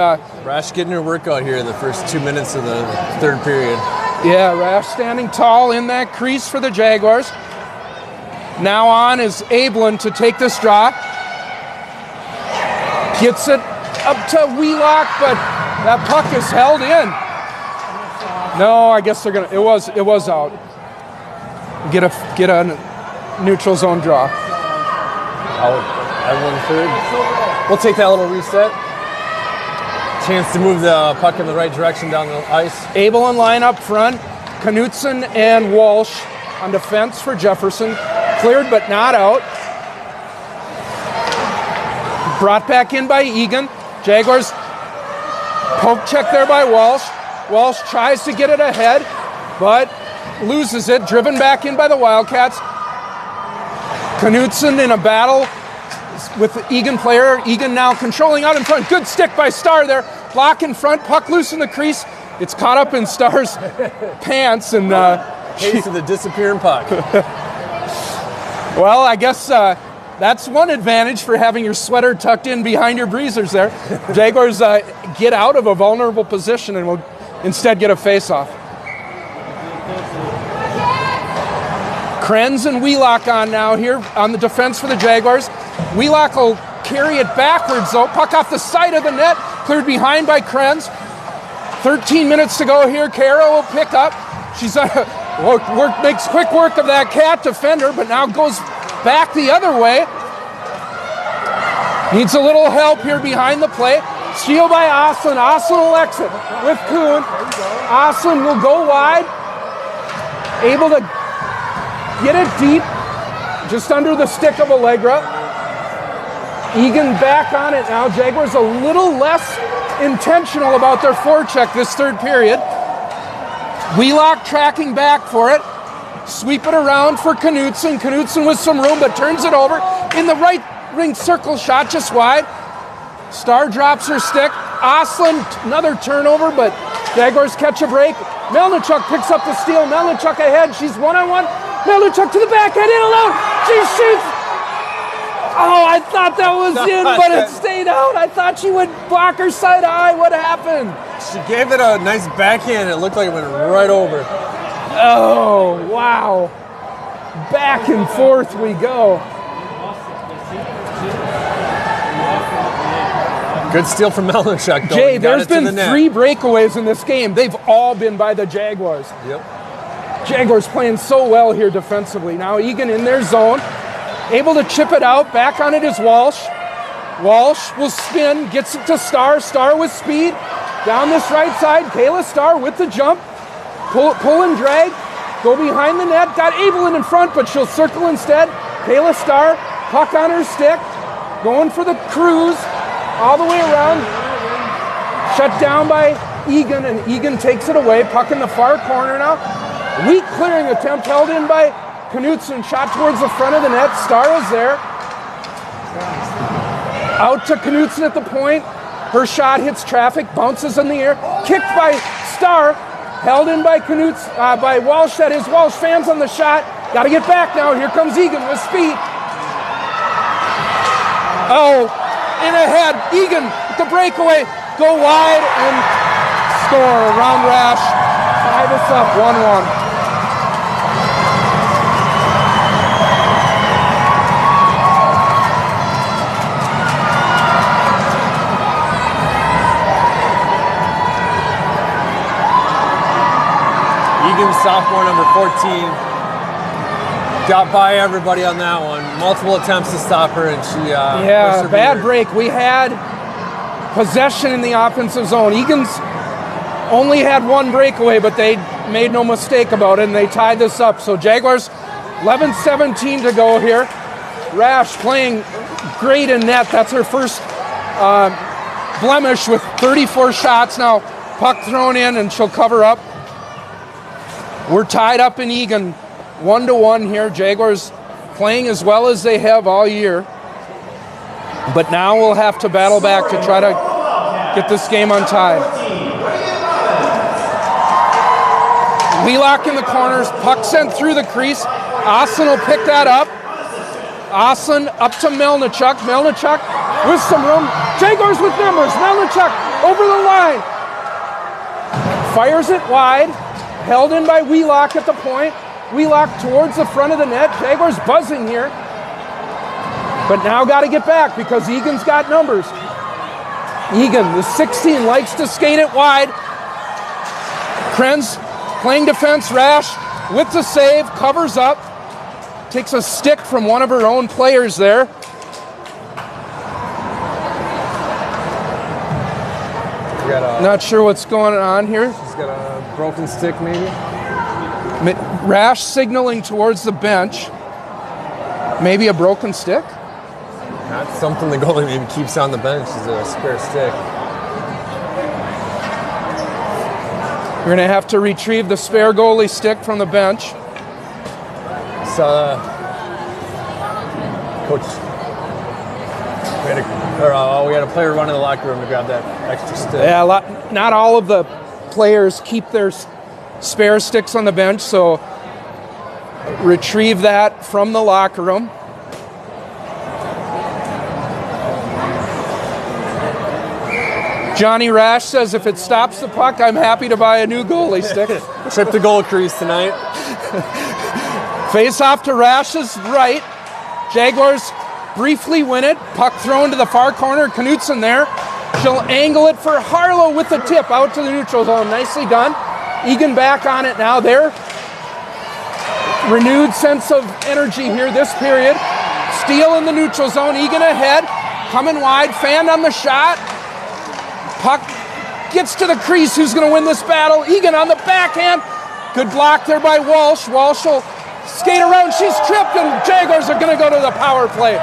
S2: Rash getting her workout here in the first 2 minutes of the third period.
S1: yeah, Rash standing tall in that crease for the Jaguars. Now on is Abelin to take this draw. Gets it up to Wheelock, but that puck is held in. No, I guess they're gonna. It was out. Get a neutral zone draw.
S2: Out at 1/3. We'll take that little reset. Chance to move the puck in the right direction down the ice.
S1: Abelin line up front. Knutson and Walsh on defense for Jefferson. Cleared but not out. Brought back in by Egan. Jaguars poke check there by Walsh. Walsh tries to get it ahead, but loses it. Driven back in by the Wildcats. Knutson in a battle with the Egan player. Egan now controlling out in front. Good stick by Starr there. Block in front. Puck loose in the crease. It's caught up in Starr's pants, and
S2: Case of the disappearing puck.
S1: well, I guess that's one advantage for having your sweater tucked in behind your breezers there. Jaguars get out of a vulnerable position and will instead get a face-off. Krenz and Wheelock on now here on the defense for the Jaguars. Wheelock will carry it backwards though. Puck off the side of the net. Cleared behind by Krenz. 13 minutes to go here. Kara will pick up. She's makes quick work of that cat defender, but now goes back the other way. Needs a little help here behind the play. Steal by Oslin. Oslin will exit with Kuhn. Oslin will go wide. Able to get it deep, just under the stick of Allegra. Egan back on it now. Jaguars a little less intentional about their forecheck this third period. Wheelock tracking back for it. Sweep it around for Knutson. Knutson with some room, but turns it over in the right ring circle shot, just wide. Starr drops her stick. Oslin, another turnover, but Jaguars catch a break. Melnichuk picks up the steal. Melnichuk ahead. She's one-on-one. Melnichuk to the backhand, in alone. She shoots. Oh, I thought that was in, but it stayed out. I thought she would block her side eye. What happened?
S2: She gave it a nice backhand. It looked like it went right over.
S1: Oh, wow. Back and forth we go.
S2: Good steal from Melnichuk, though.
S1: Jay, there's been 3 breakaways in this game. They've all been by the Jaguars.
S2: Yep.
S1: Jaguars playing so well here defensively. Now Egan in their zone. Able to chip it out. Back on it is Walsh. Walsh will spin. Gets it to Starr. Starr with speed. Down this right side. Kayla Starr with the jump. Pull and drag. Go behind the net. Got Abelin in front, but she'll circle instead. Kayla Starr. Puck on her stick. Going for the cruise. All the way around. Shut down by Egan, and Egan takes it away. Puck in the far corner now. Weak clearing attempt held in by Knutson. Shot towards the front of the net. Starr is there. Out to Knutson at the point. Her shot hits traffic, bounces in the air. Kicked by Starr. Held in by by Walsh. That is Walsh. Fans on the shot. Got to get back now. Here comes Egan with speed. Oh, in ahead. Egan with the breakaway. Go wide and score. Around Rash. Tie this up 1-1.
S2: Egan, sophomore, number 14, got by everybody on that one. Multiple attempts to stop her, and she
S1: bad break. We had possession in the offensive zone. Egan's only had 1 breakaway, but they made no mistake about it, and they tied this up. So Jaguars, 11-17 to go here. Rash playing great in net. That's her first blemish with 34 shots. Now puck thrown in, and she'll cover up. We're tied up in Egan. 1-1 here. Jaguars playing as well as they have all year. But now we'll have to battle back to try to get this game untied. Wheelock in the corners, puck sent through the crease. Oslin will pick that up. Oslin up to Melnichuk. Melnichuk with some room. Jaguars with numbers. Melnichuk over the line. Fires it wide. Held in by Wheelock at the point. Wheelock towards the front of the net. Jaguars buzzing here. But now got to get back because Egan's got numbers. Egan, the 16, likes to skate it wide. Krenz playing defense. Rash with the save. Covers up. Takes a stick from one of her own players there. Not sure what's going on here.
S2: She's got a broken stick, maybe.
S1: Rash signaling towards the bench. Maybe a broken stick?
S2: That's something the goalie maybe keeps on the bench, is a spare stick.
S1: We're going to have to retrieve the spare goalie stick from the bench.
S2: So, Coach, we had a player run in the locker room to grab that extra stick.
S1: Yeah, not all of the players keep their spare sticks on the bench, so retrieve that from the locker room. Johnny Rash says if it stops the puck, I'm happy to buy a new goalie stick.
S2: Trip to goal crease tonight.
S1: Face off to Rash's right. Jaguars briefly win it. Puck thrown to the far corner. Knutson there. She'll angle it for Harlow with the tip out to the neutral zone. Nicely done. Egan back on it now. There. Renewed sense of energy here this period. Steal in the neutral zone. Egan ahead. Coming wide. Fanned on the shot. Puck gets to the crease. Who's going to win this battle? Egan on the backhand. Good block there by Walsh. Walsh will skate around. She's tripped, and Jaguars are going to go to the power play.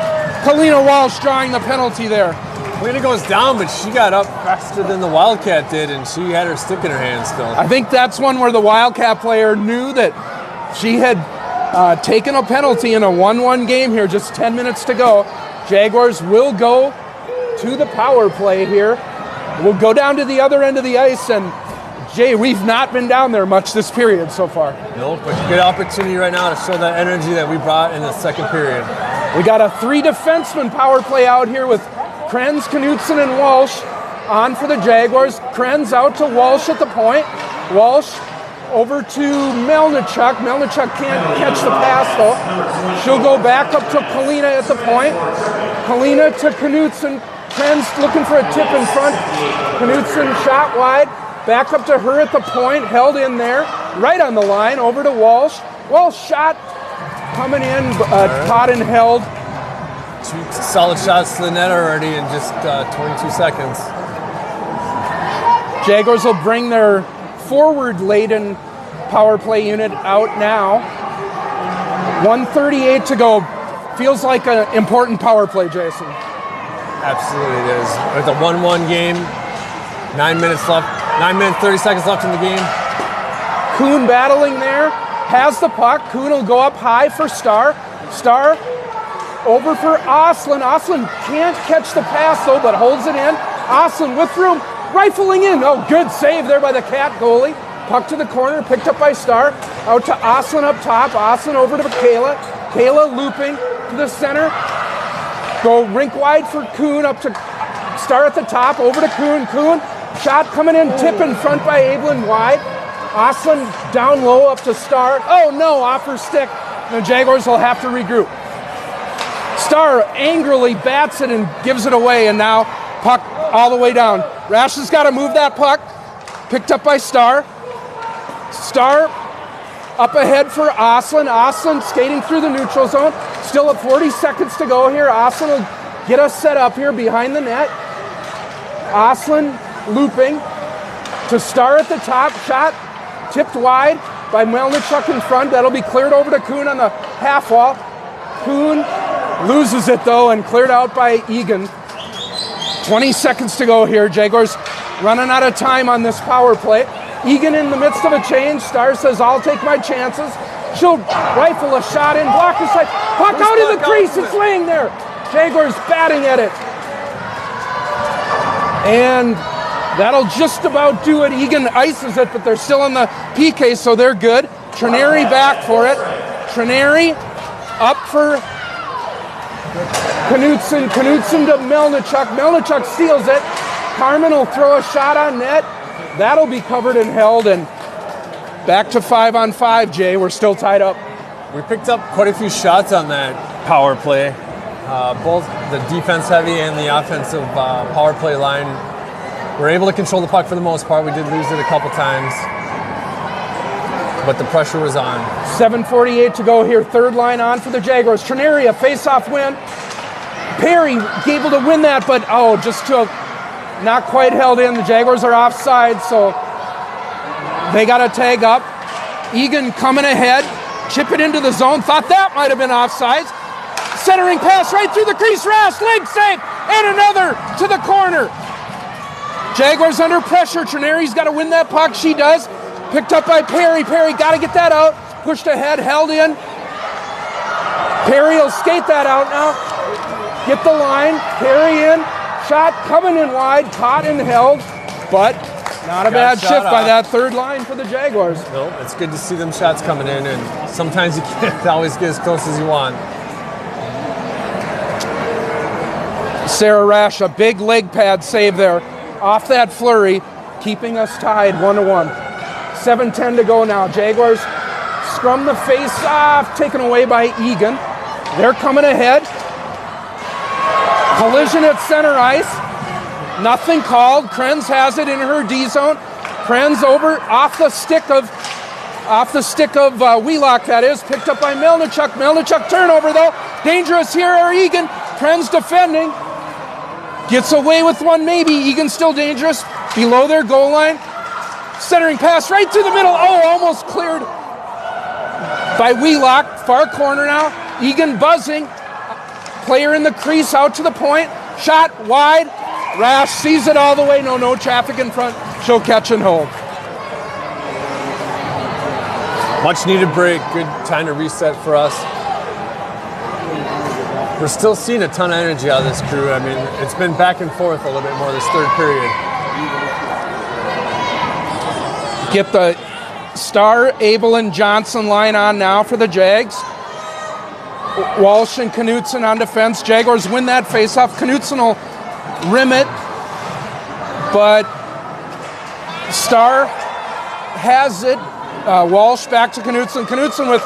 S1: Kalina Walsh drawing the penalty there.
S2: Kalina goes down, but she got up faster than the Wildcat did, and she had her stick in her hand still.
S1: I think that's one where the Wildcat player knew that she had taken a penalty in a 1-1 game here, just 10 minutes to go. Jaguars will go to the power play here. We'll go down to the other end of the ice, and Jay, we've not been down there much this period so far.
S2: No, but good opportunity right now to show that energy that we brought in the second period.
S1: We got a 3-defenseman power play out here with Krenz, Knutson, and Walsh on for the Jaguars. Krenz out to Walsh at the point. Walsh over to Melnichuk. Melnichuk can't catch the pass though. She'll go back up to Kalina at the point. Kalina to Knutson. Krenz looking for a tip in front. Knutson shot wide. Back up to her at the point. Held in there. Right on the line. Over to Walsh. Walsh shot. Coming in. Caught and held.
S2: 2 solid shots to the net already in just 22 seconds.
S1: Jaguars will bring their forward-laden power play unit out now. 1:38 to go. Feels like an important power play, Jason.
S2: Absolutely it is. It's a 1-1 game. 9 minutes left. 9 minutes, 30 seconds left in the game.
S1: Kuhn battling there. Has the puck. Kuhn will go up high for Starr. Starr over for Oslin. Oslin can't catch the pass though, but holds it in. Oslin with room. Rifling in. Oh, good save there by the Cat goalie. Puck to the corner. Picked up by Starr. Out to Oslin up top. Oslin over to Kayla. Kayla looping to the center. Go rink wide for Kuhn, up to Starr at the top, over to Kuhn. Kuhn, shot coming in, tip in front by Ablin wide. Oslin down low up to Starr. Oh no, off her stick. The Jaguars will have to regroup. Starr angrily bats it and gives it away, and now puck all the way down. Rash has got to move that puck. Picked up by Starr. Starr up ahead for Oslin. Oslin skating through the neutral zone. Still at 40 seconds to go here. Oslin will get us set up here behind the net. Oslin looping to Starr at the top. Shot tipped wide by Melnichuk in front. That'll be cleared over to Kuhn on the half wall. Kuhn loses it though and cleared out by Egan. 20 seconds to go here. Jaguars running out of time on this power play. Egan in the midst of a change. Starr says, I'll take my chances. She'll rifle a shot in, block the side. Puck out in the crease, it's laying there. Jaguars batting at it. And that'll just about do it. EAGAN ices it, but they're still in the PK, so they're good. Trineri back for it. Trineri up for Knutson. Knutson to Melnichuk. Melnichuk steals it. Carmen will throw a shot on net. That'll be covered and held, and back to 5-on-5, Jay. We're still tied up.
S2: We picked up quite a few shots on that power play. Both the defense heavy and the offensive power play line were able to control the puck for the most part. We did lose it a couple times, but the pressure was on.
S1: 7:48 to go here. Third line on for the Jaguars. Trineri, a face-off win. Perry able to win that, but just to not quite held in. The Jaguars are offside, so they got to tag up. EAGAN coming ahead. Chip it into the zone. Thought that might have been offsides. Centering pass right through the crease. Rash, leg save, and another to the corner. Jaguars under pressure. Trineri's got to win that puck. She does. Picked up by Perry. Perry got to get that out. Pushed ahead, held in. Perry will skate that out now. Get the line. Perry in. Shot coming in wide. Caught and held. But not a bad shift by that third line for the Jaguars.
S2: No, it's good to see them shots coming in, and sometimes you can't always get as close as you want.
S1: Sarah Rash, a big leg pad save there. Off that flurry, keeping us tied 1-1. 7:10 to go now. Jaguars scrum the face off, taken away by EAGAN. They're coming ahead. Collision at center ice. Nothing called. Krenz has it in her D zone. Krenz over off the stick of Wheelock, that is. Picked up by Melnichuk. Melnichuk turnover though. Dangerous here are EAGAN. Krenz defending. Gets away with one maybe. EAGAN still dangerous. Below their goal line. Centering pass right through the middle. Almost cleared by Wheelock. Far corner now. EAGAN buzzing. Player in the crease out to the point. Shot wide. Rash sees it all the way. No traffic in front. She'll catch and hold.
S2: Much needed break. Good time to reset for us. We're still seeing a ton of energy out of this crew. I mean, it's been back and forth a little bit more this third period.
S1: Get the Star, Abel, and Johnson line on now for the Jags. Walsh and Knutson on defense. Jaguars win that faceoff. Knutson will rim it, but Star has it. Walsh back to Knutson. Knutson with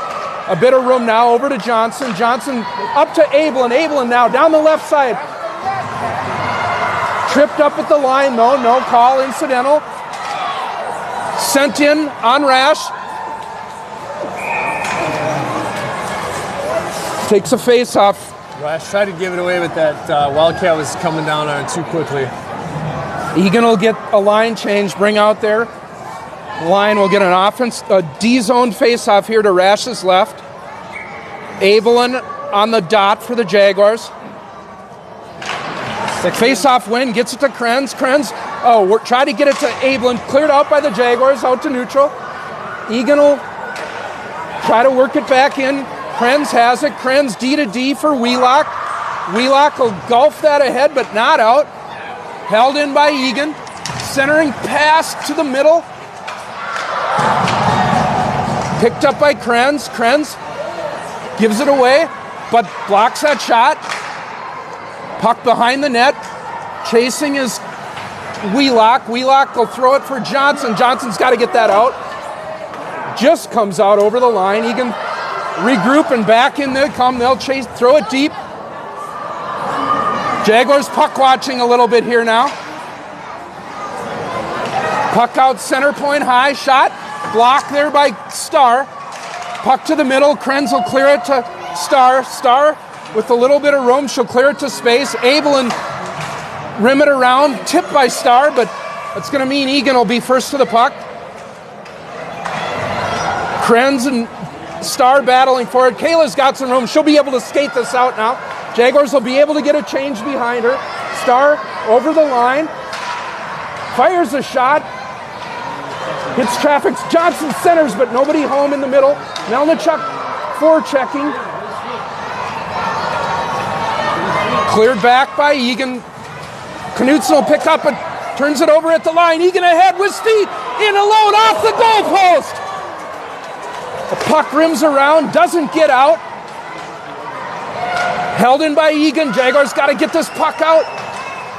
S1: a bit of room now over to Johnson. Johnson up to Abel, and Abel now down the left side. Tripped up at the line though. No call, incidental. Sent in on Rash. Takes a face-off.
S2: Rash tried to give it away, but that Wildcat was coming down on it too quickly.
S1: EAGAN will get a line change, bring out there. The line will get an offense, a D-zone face-off here to Rash's left. Abelin on the dot for the Jaguars. Face-off win, gets it to Krenz. Krenz, we're trying to get it to Abelin. Cleared out by the Jaguars, out to neutral. EAGAN will try to work it back in. Krenz has it. Krenz D to D for Wheelock. Wheelock will golf that ahead, but not out. Held in by EAGAN. Centering pass to the middle. Picked up by Krenz. Krenz gives it away, but blocks that shot. Puck behind the net. Chasing is Wheelock. Wheelock will throw it for Johnson. Johnson's got to get that out. Just comes out over the line. EAGAN regroup and back in they come. They'll chase, throw it deep. Jaguars puck watching a little bit here now. Puck out center point high. Shot. Block there by Star. Puck to the middle. Krenz will clear it to Star. Star with a little bit of room. She'll clear it to space. Abel and rim it around. Tipped by Star, but that's going to mean EAGAN will be first to the puck. Krenz and Star battling for it. Kayla's got some room. She'll be able to skate this out now. Jaguars will be able to get a change behind her. Star over the line. Fires a shot. Hits traffic. Johnson centers, but nobody home in the middle. Melnichuk forechecking. Cleared back by Egan. Knutson will pick up and turns it over at the line. Egan ahead with speed. In alone off the goalpost. The puck rims around, doesn't get out. Held in by Egan. Jaguars got to get this puck out.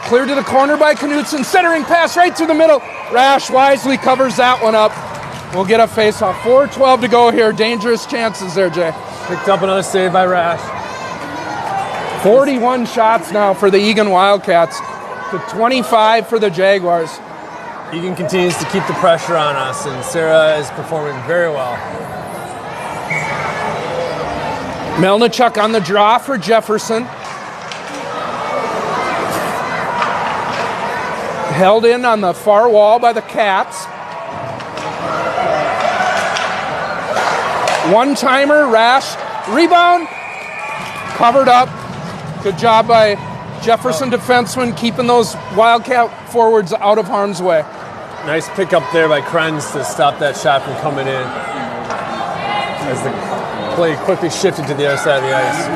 S1: Cleared to the corner by Knutson. Centering pass right through the middle. Rash wisely covers that one up. We'll get a face-off. 4:12 to go here. Dangerous chances there, Jay.
S2: Picked up another save by Rash.
S1: 41 shots now for the Egan Wildcats to 25 for the Jaguars.
S2: Egan continues to keep the pressure on us, and Sarah is performing very well.
S1: Melnichuk on the draw for Jefferson. Held in on the far wall by the Cats. One-timer, Rash, rebound, covered up. Good job by Jefferson defenseman keeping those Wildcat forwards out of harm's way.
S2: Nice pickup there by Krenz to stop that shot from coming in as the play quickly shifted to the other side of the ice.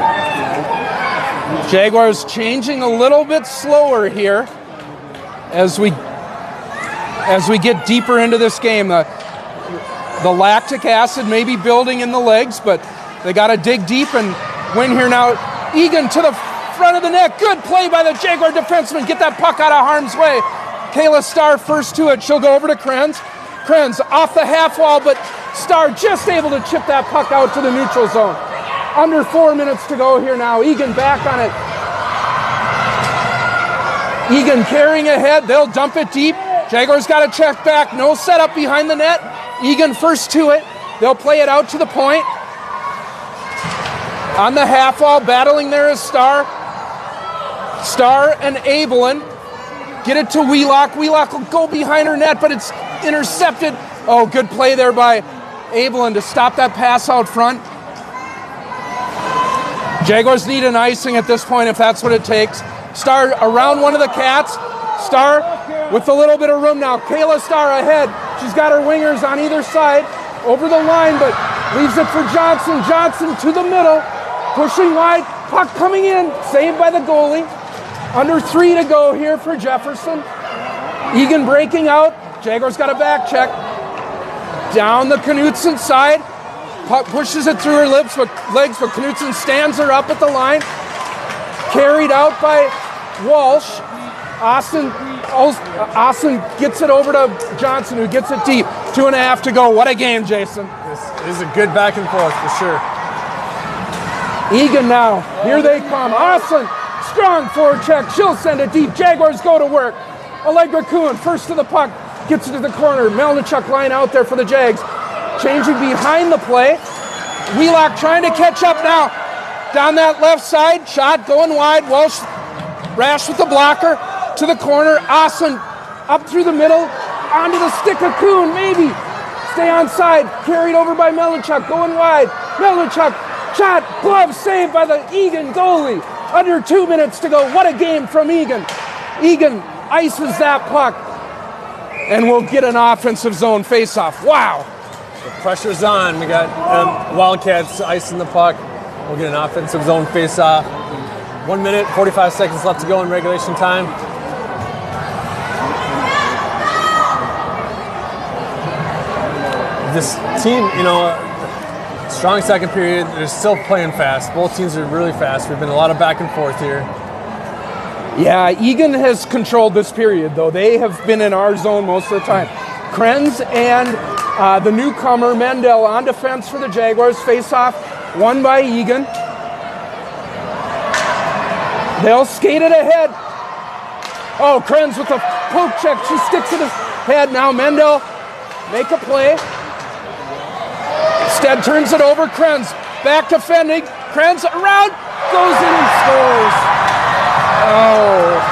S1: Jaguars changing a little bit slower here as we get deeper into this game. The lactic acid may be building in the legs, but they got to dig deep and win here now. Egan to the front of the net. Good play by the Jaguar defenseman. Get that puck out of harm's way. Kayla Starr first to it. She'll go over to Krenz. Krenz off the half wall, but Starr just able to chip that puck out to the neutral zone. Under 4 minutes to go here now. Egan back on it. Egan carrying ahead. They'll dump it deep. Jaguars got to check back. No setup behind the net. Egan first to it. They'll play it out to the point. On the half wall, battling there is Starr. Starr and Abelin. Get it to Wheelock. Wheelock will go behind her net, but it's intercepted. Oh, good play there by Abelin to stop that pass out front. Jaguars need an icing at this point if that's what it takes. Starr around one of the Cats. Starr with a little bit of room now. Kayla Starr ahead. She's got her wingers on either side. Over the line, but leaves it for Johnson. Johnson to the middle. Pushing wide. Puck coming in. Saved by the goalie. Under 3 to go here for Jefferson. Egan breaking out. Jaguars got a back check. Down the Knutson side. Puck pushes it through her legs, but Knutson stands her up at the line. Carried out by Walsh. Austin gets it over to Johnson, who gets it deep. 2.5 to go. What a game, Jason.
S2: This is a good back and forth for sure.
S1: Egan now. Here they come. Austin. Strong forecheck. She'll send it deep. Jaguars go to work. Allegra Kuhn first to the puck. Gets it to the corner. Melnichuk line out there for the Jags. Changing behind the play. Wheelock trying to catch up now. Down that left side. Shot going wide. Welsh. Rash with the blocker. To the corner. Austin up through the middle. Onto the stick of Kuhn. Maybe. Stay on side. Carried over by Melnichuk. Going wide. Melnichuk. Shot. Glove saved by the Egan goalie. Under 2 minutes to go. What a game from Egan. Egan ices that puck. And we'll get an offensive zone faceoff. Wow.
S2: The pressure's on. We got Wildcats icing the puck. We'll get an offensive zone faceoff. 1 minute, 45 seconds left to go in regulation time. This team, strong second period. They're still playing fast. Both teams are really fast. We've been a lot of back and forth here.
S1: Yeah, Egan has controlled this period, though. They have been in our zone most of the time. Krenz and the newcomer, Mendel, on defense for the Jaguars. Face-off won by Egan. They'll skate it ahead. Oh, Krenz with a poke check. She sticks it in his head. Now Mendel make a play. Instead turns it over. Krenz back defending. Krenz around, goes in and scores. Oh.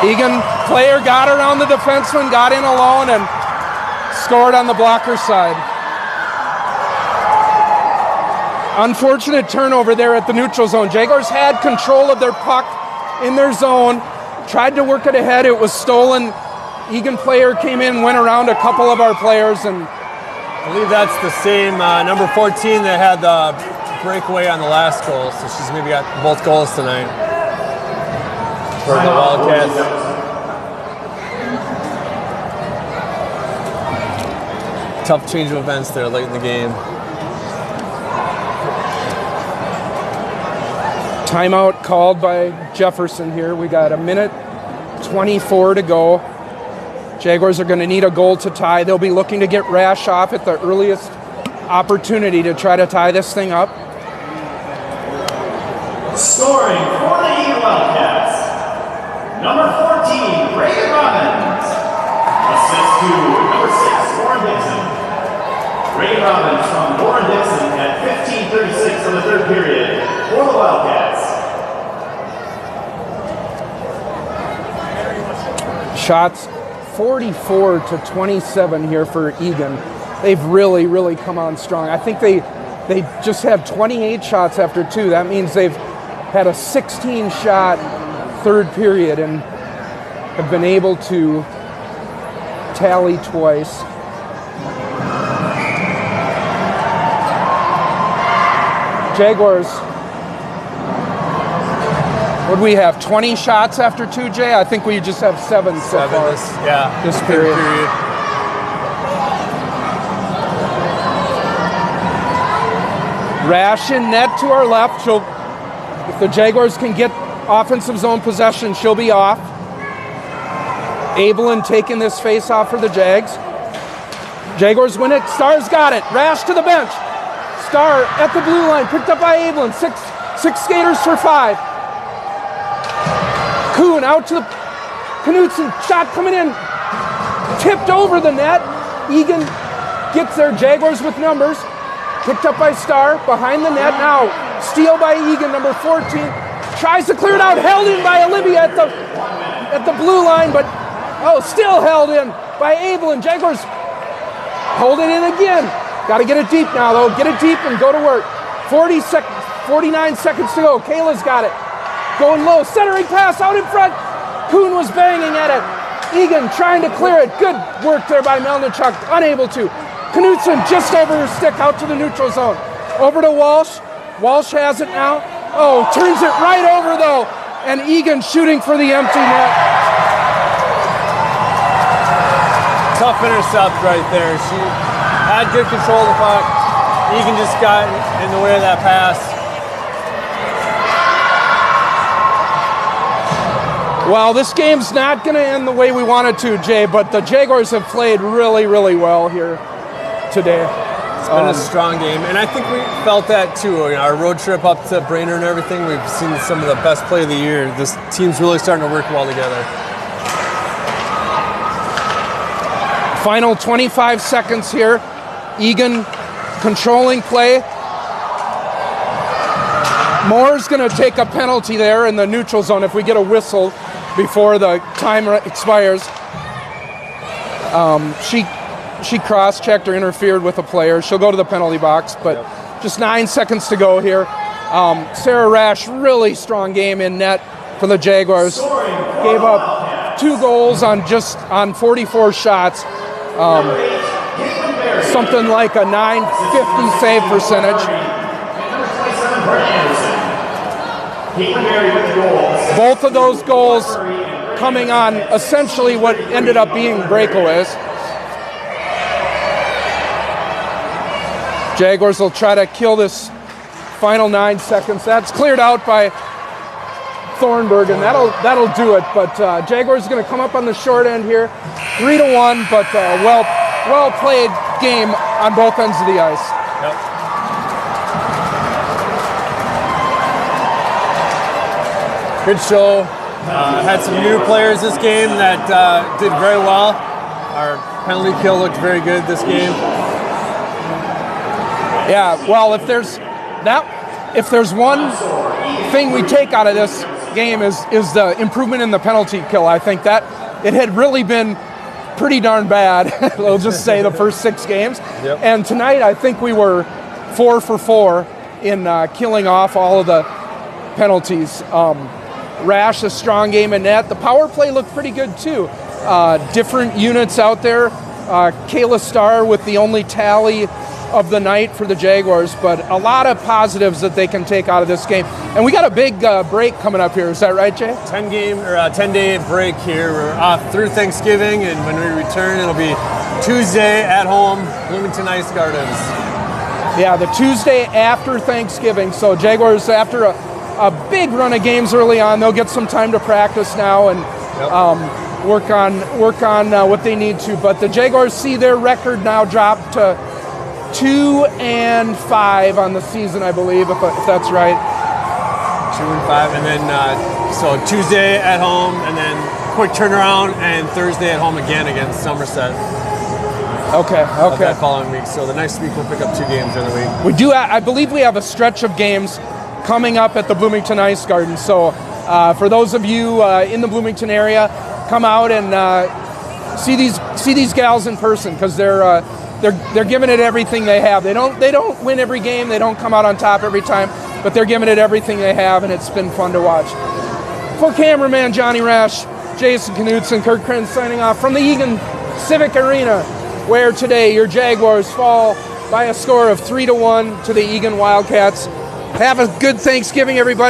S1: Egan player got around the defenseman, got in alone, and scored on the blocker side. Unfortunate turnover there at the neutral zone. Jaguars had control of their puck in their zone. tried to work it ahead. It was stolen. Egan player came in, went around a couple of our players, and
S2: I believe that's the same number 14 that had the breakaway on the last goal. So she's maybe got both goals tonight for the Wildcats. Tough change of events there late in the game.
S1: Timeout called by Jefferson here. We got 1:24 to go. Jaguars are going to need a goal to tie. They'll be looking to get Rash off at the earliest opportunity to try to tie this thing up.
S3: Scoring for the Eagan Wildcats, number 14, Reagan Robbins. Assist to number 6, Warren Dixon. Reagan Robbins from Warren Dixon at 15:36 of the third period for the Wildcats.
S1: Shots 44 to 27 here for Egan. They've really, really come on strong. I think they just had 28 shots after 2. That means they've had a 16-shot third period and have been able to tally twice. Jaguars, what do we have, 20 shots after 2, Jay? I think we just have 7 so far. This period. Rash in net to our left. If the Jaguars can get offensive zone possession, she'll be off. Abelin taking this face off for the Jags. Jaguars win it. Star's got it. Rash to the bench. Star at the blue line, picked up by Abelin. Six skaters for 5. Kuhn out to the Knutson. Shot coming in. Tipped over the net. Egan gets there. Jaguars with numbers. Picked up by Star. Behind the net now. Steal by Egan, number 14. Tries to clear it out. Held in by Olivia at the blue line, but still held in by Abelin. Jaguars hold it in again. Got to get it deep now, though. Get it deep and go to work. 49 seconds to go. Kayla's got it. Going low. Centering pass out in front. Kuhn was banging at it. Egan trying to clear it. Good work there by Melnichuk. Unable to. Knutson just over her stick out to the neutral zone. Over to Walsh. Walsh has it now. Turns it right over, though. And Egan shooting for the empty net.
S2: Tough intercept right there. She had good control of the puck. Egan just got in the way of that pass.
S1: Well, this game's not going to end the way we want it to, Jay, but the Jaguars have played really, really well here today.
S2: It's been a strong game, and I think we felt that too. Our road trip up to Brainerd and everything, we've seen some of the best play of the year. This team's really starting to work well together.
S1: Final 25 seconds here. Egan controlling play. Moore's going to take a penalty there in the neutral zone if we get a whistle before the time expires. She cross-checked or interfered with a player. She'll go to the penalty box, but just 9 seconds to go here. Sarah Rash, really strong game in net for the Jaguars. Gave up 2 goals on 44 shots. Something like a .950 save percentage. Both of those goals coming on essentially what ended up being breakaways. Jaguars will try to kill this final 9 seconds. That's cleared out by Thornburg, and that'll do it. But Jaguars are going to come up on the short end here, 3-1. But well played game on both ends of the ice.
S2: Yep. Good show. Had some new players this game that did very well. Our penalty kill looked very good this game.
S1: Yeah, well, if there's one thing we take out of this game is the improvement in the penalty kill. I think that it had really been pretty darn bad. We'll just say the first 6 games.
S2: Yep.
S1: And tonight I think we were 4 for 4 in killing off all of the penalties. Rash a strong game in net. The power play looked pretty good too. Different units out there. Kayla Starr with the only tally of the night for the Jaguars, but a lot of positives that they can take out of this game. And we got a big break coming up here. Is that right, Jay?
S2: 10-day break here. We're off through Thanksgiving, and when we return, it'll be Tuesday at home, Bloomington Ice Gardens.
S1: Yeah, the Tuesday after Thanksgiving. So Jaguars, after a big run of games early on, they'll get some time to practice now and work on what they need to. But the Jaguars see their record now drop to 2-5 on the season, I believe, if that's right.
S2: 2-5, and then so Tuesday at home, and then quick turnaround, and Thursday at home again against Somerset.
S1: Okay.
S2: That following week. So the next week we'll pick up 2 games during the week.
S1: We do. I believe we have a stretch of games coming up at the Bloomington Ice Garden. So for those of you in the Bloomington area, come out and see these gals in person, because they're giving it everything they have. They don't win every game. They don't come out on top every time, but they're giving it everything they have, and it's been fun to watch. For cameraman Johnny Rash, Jason Knutson, Kirk Krenz signing off from the EAGAN Civic Arena, where today your Jaguars fall by a score of 3-1 to the EAGAN Wildcats. Have a good Thanksgiving, everybody.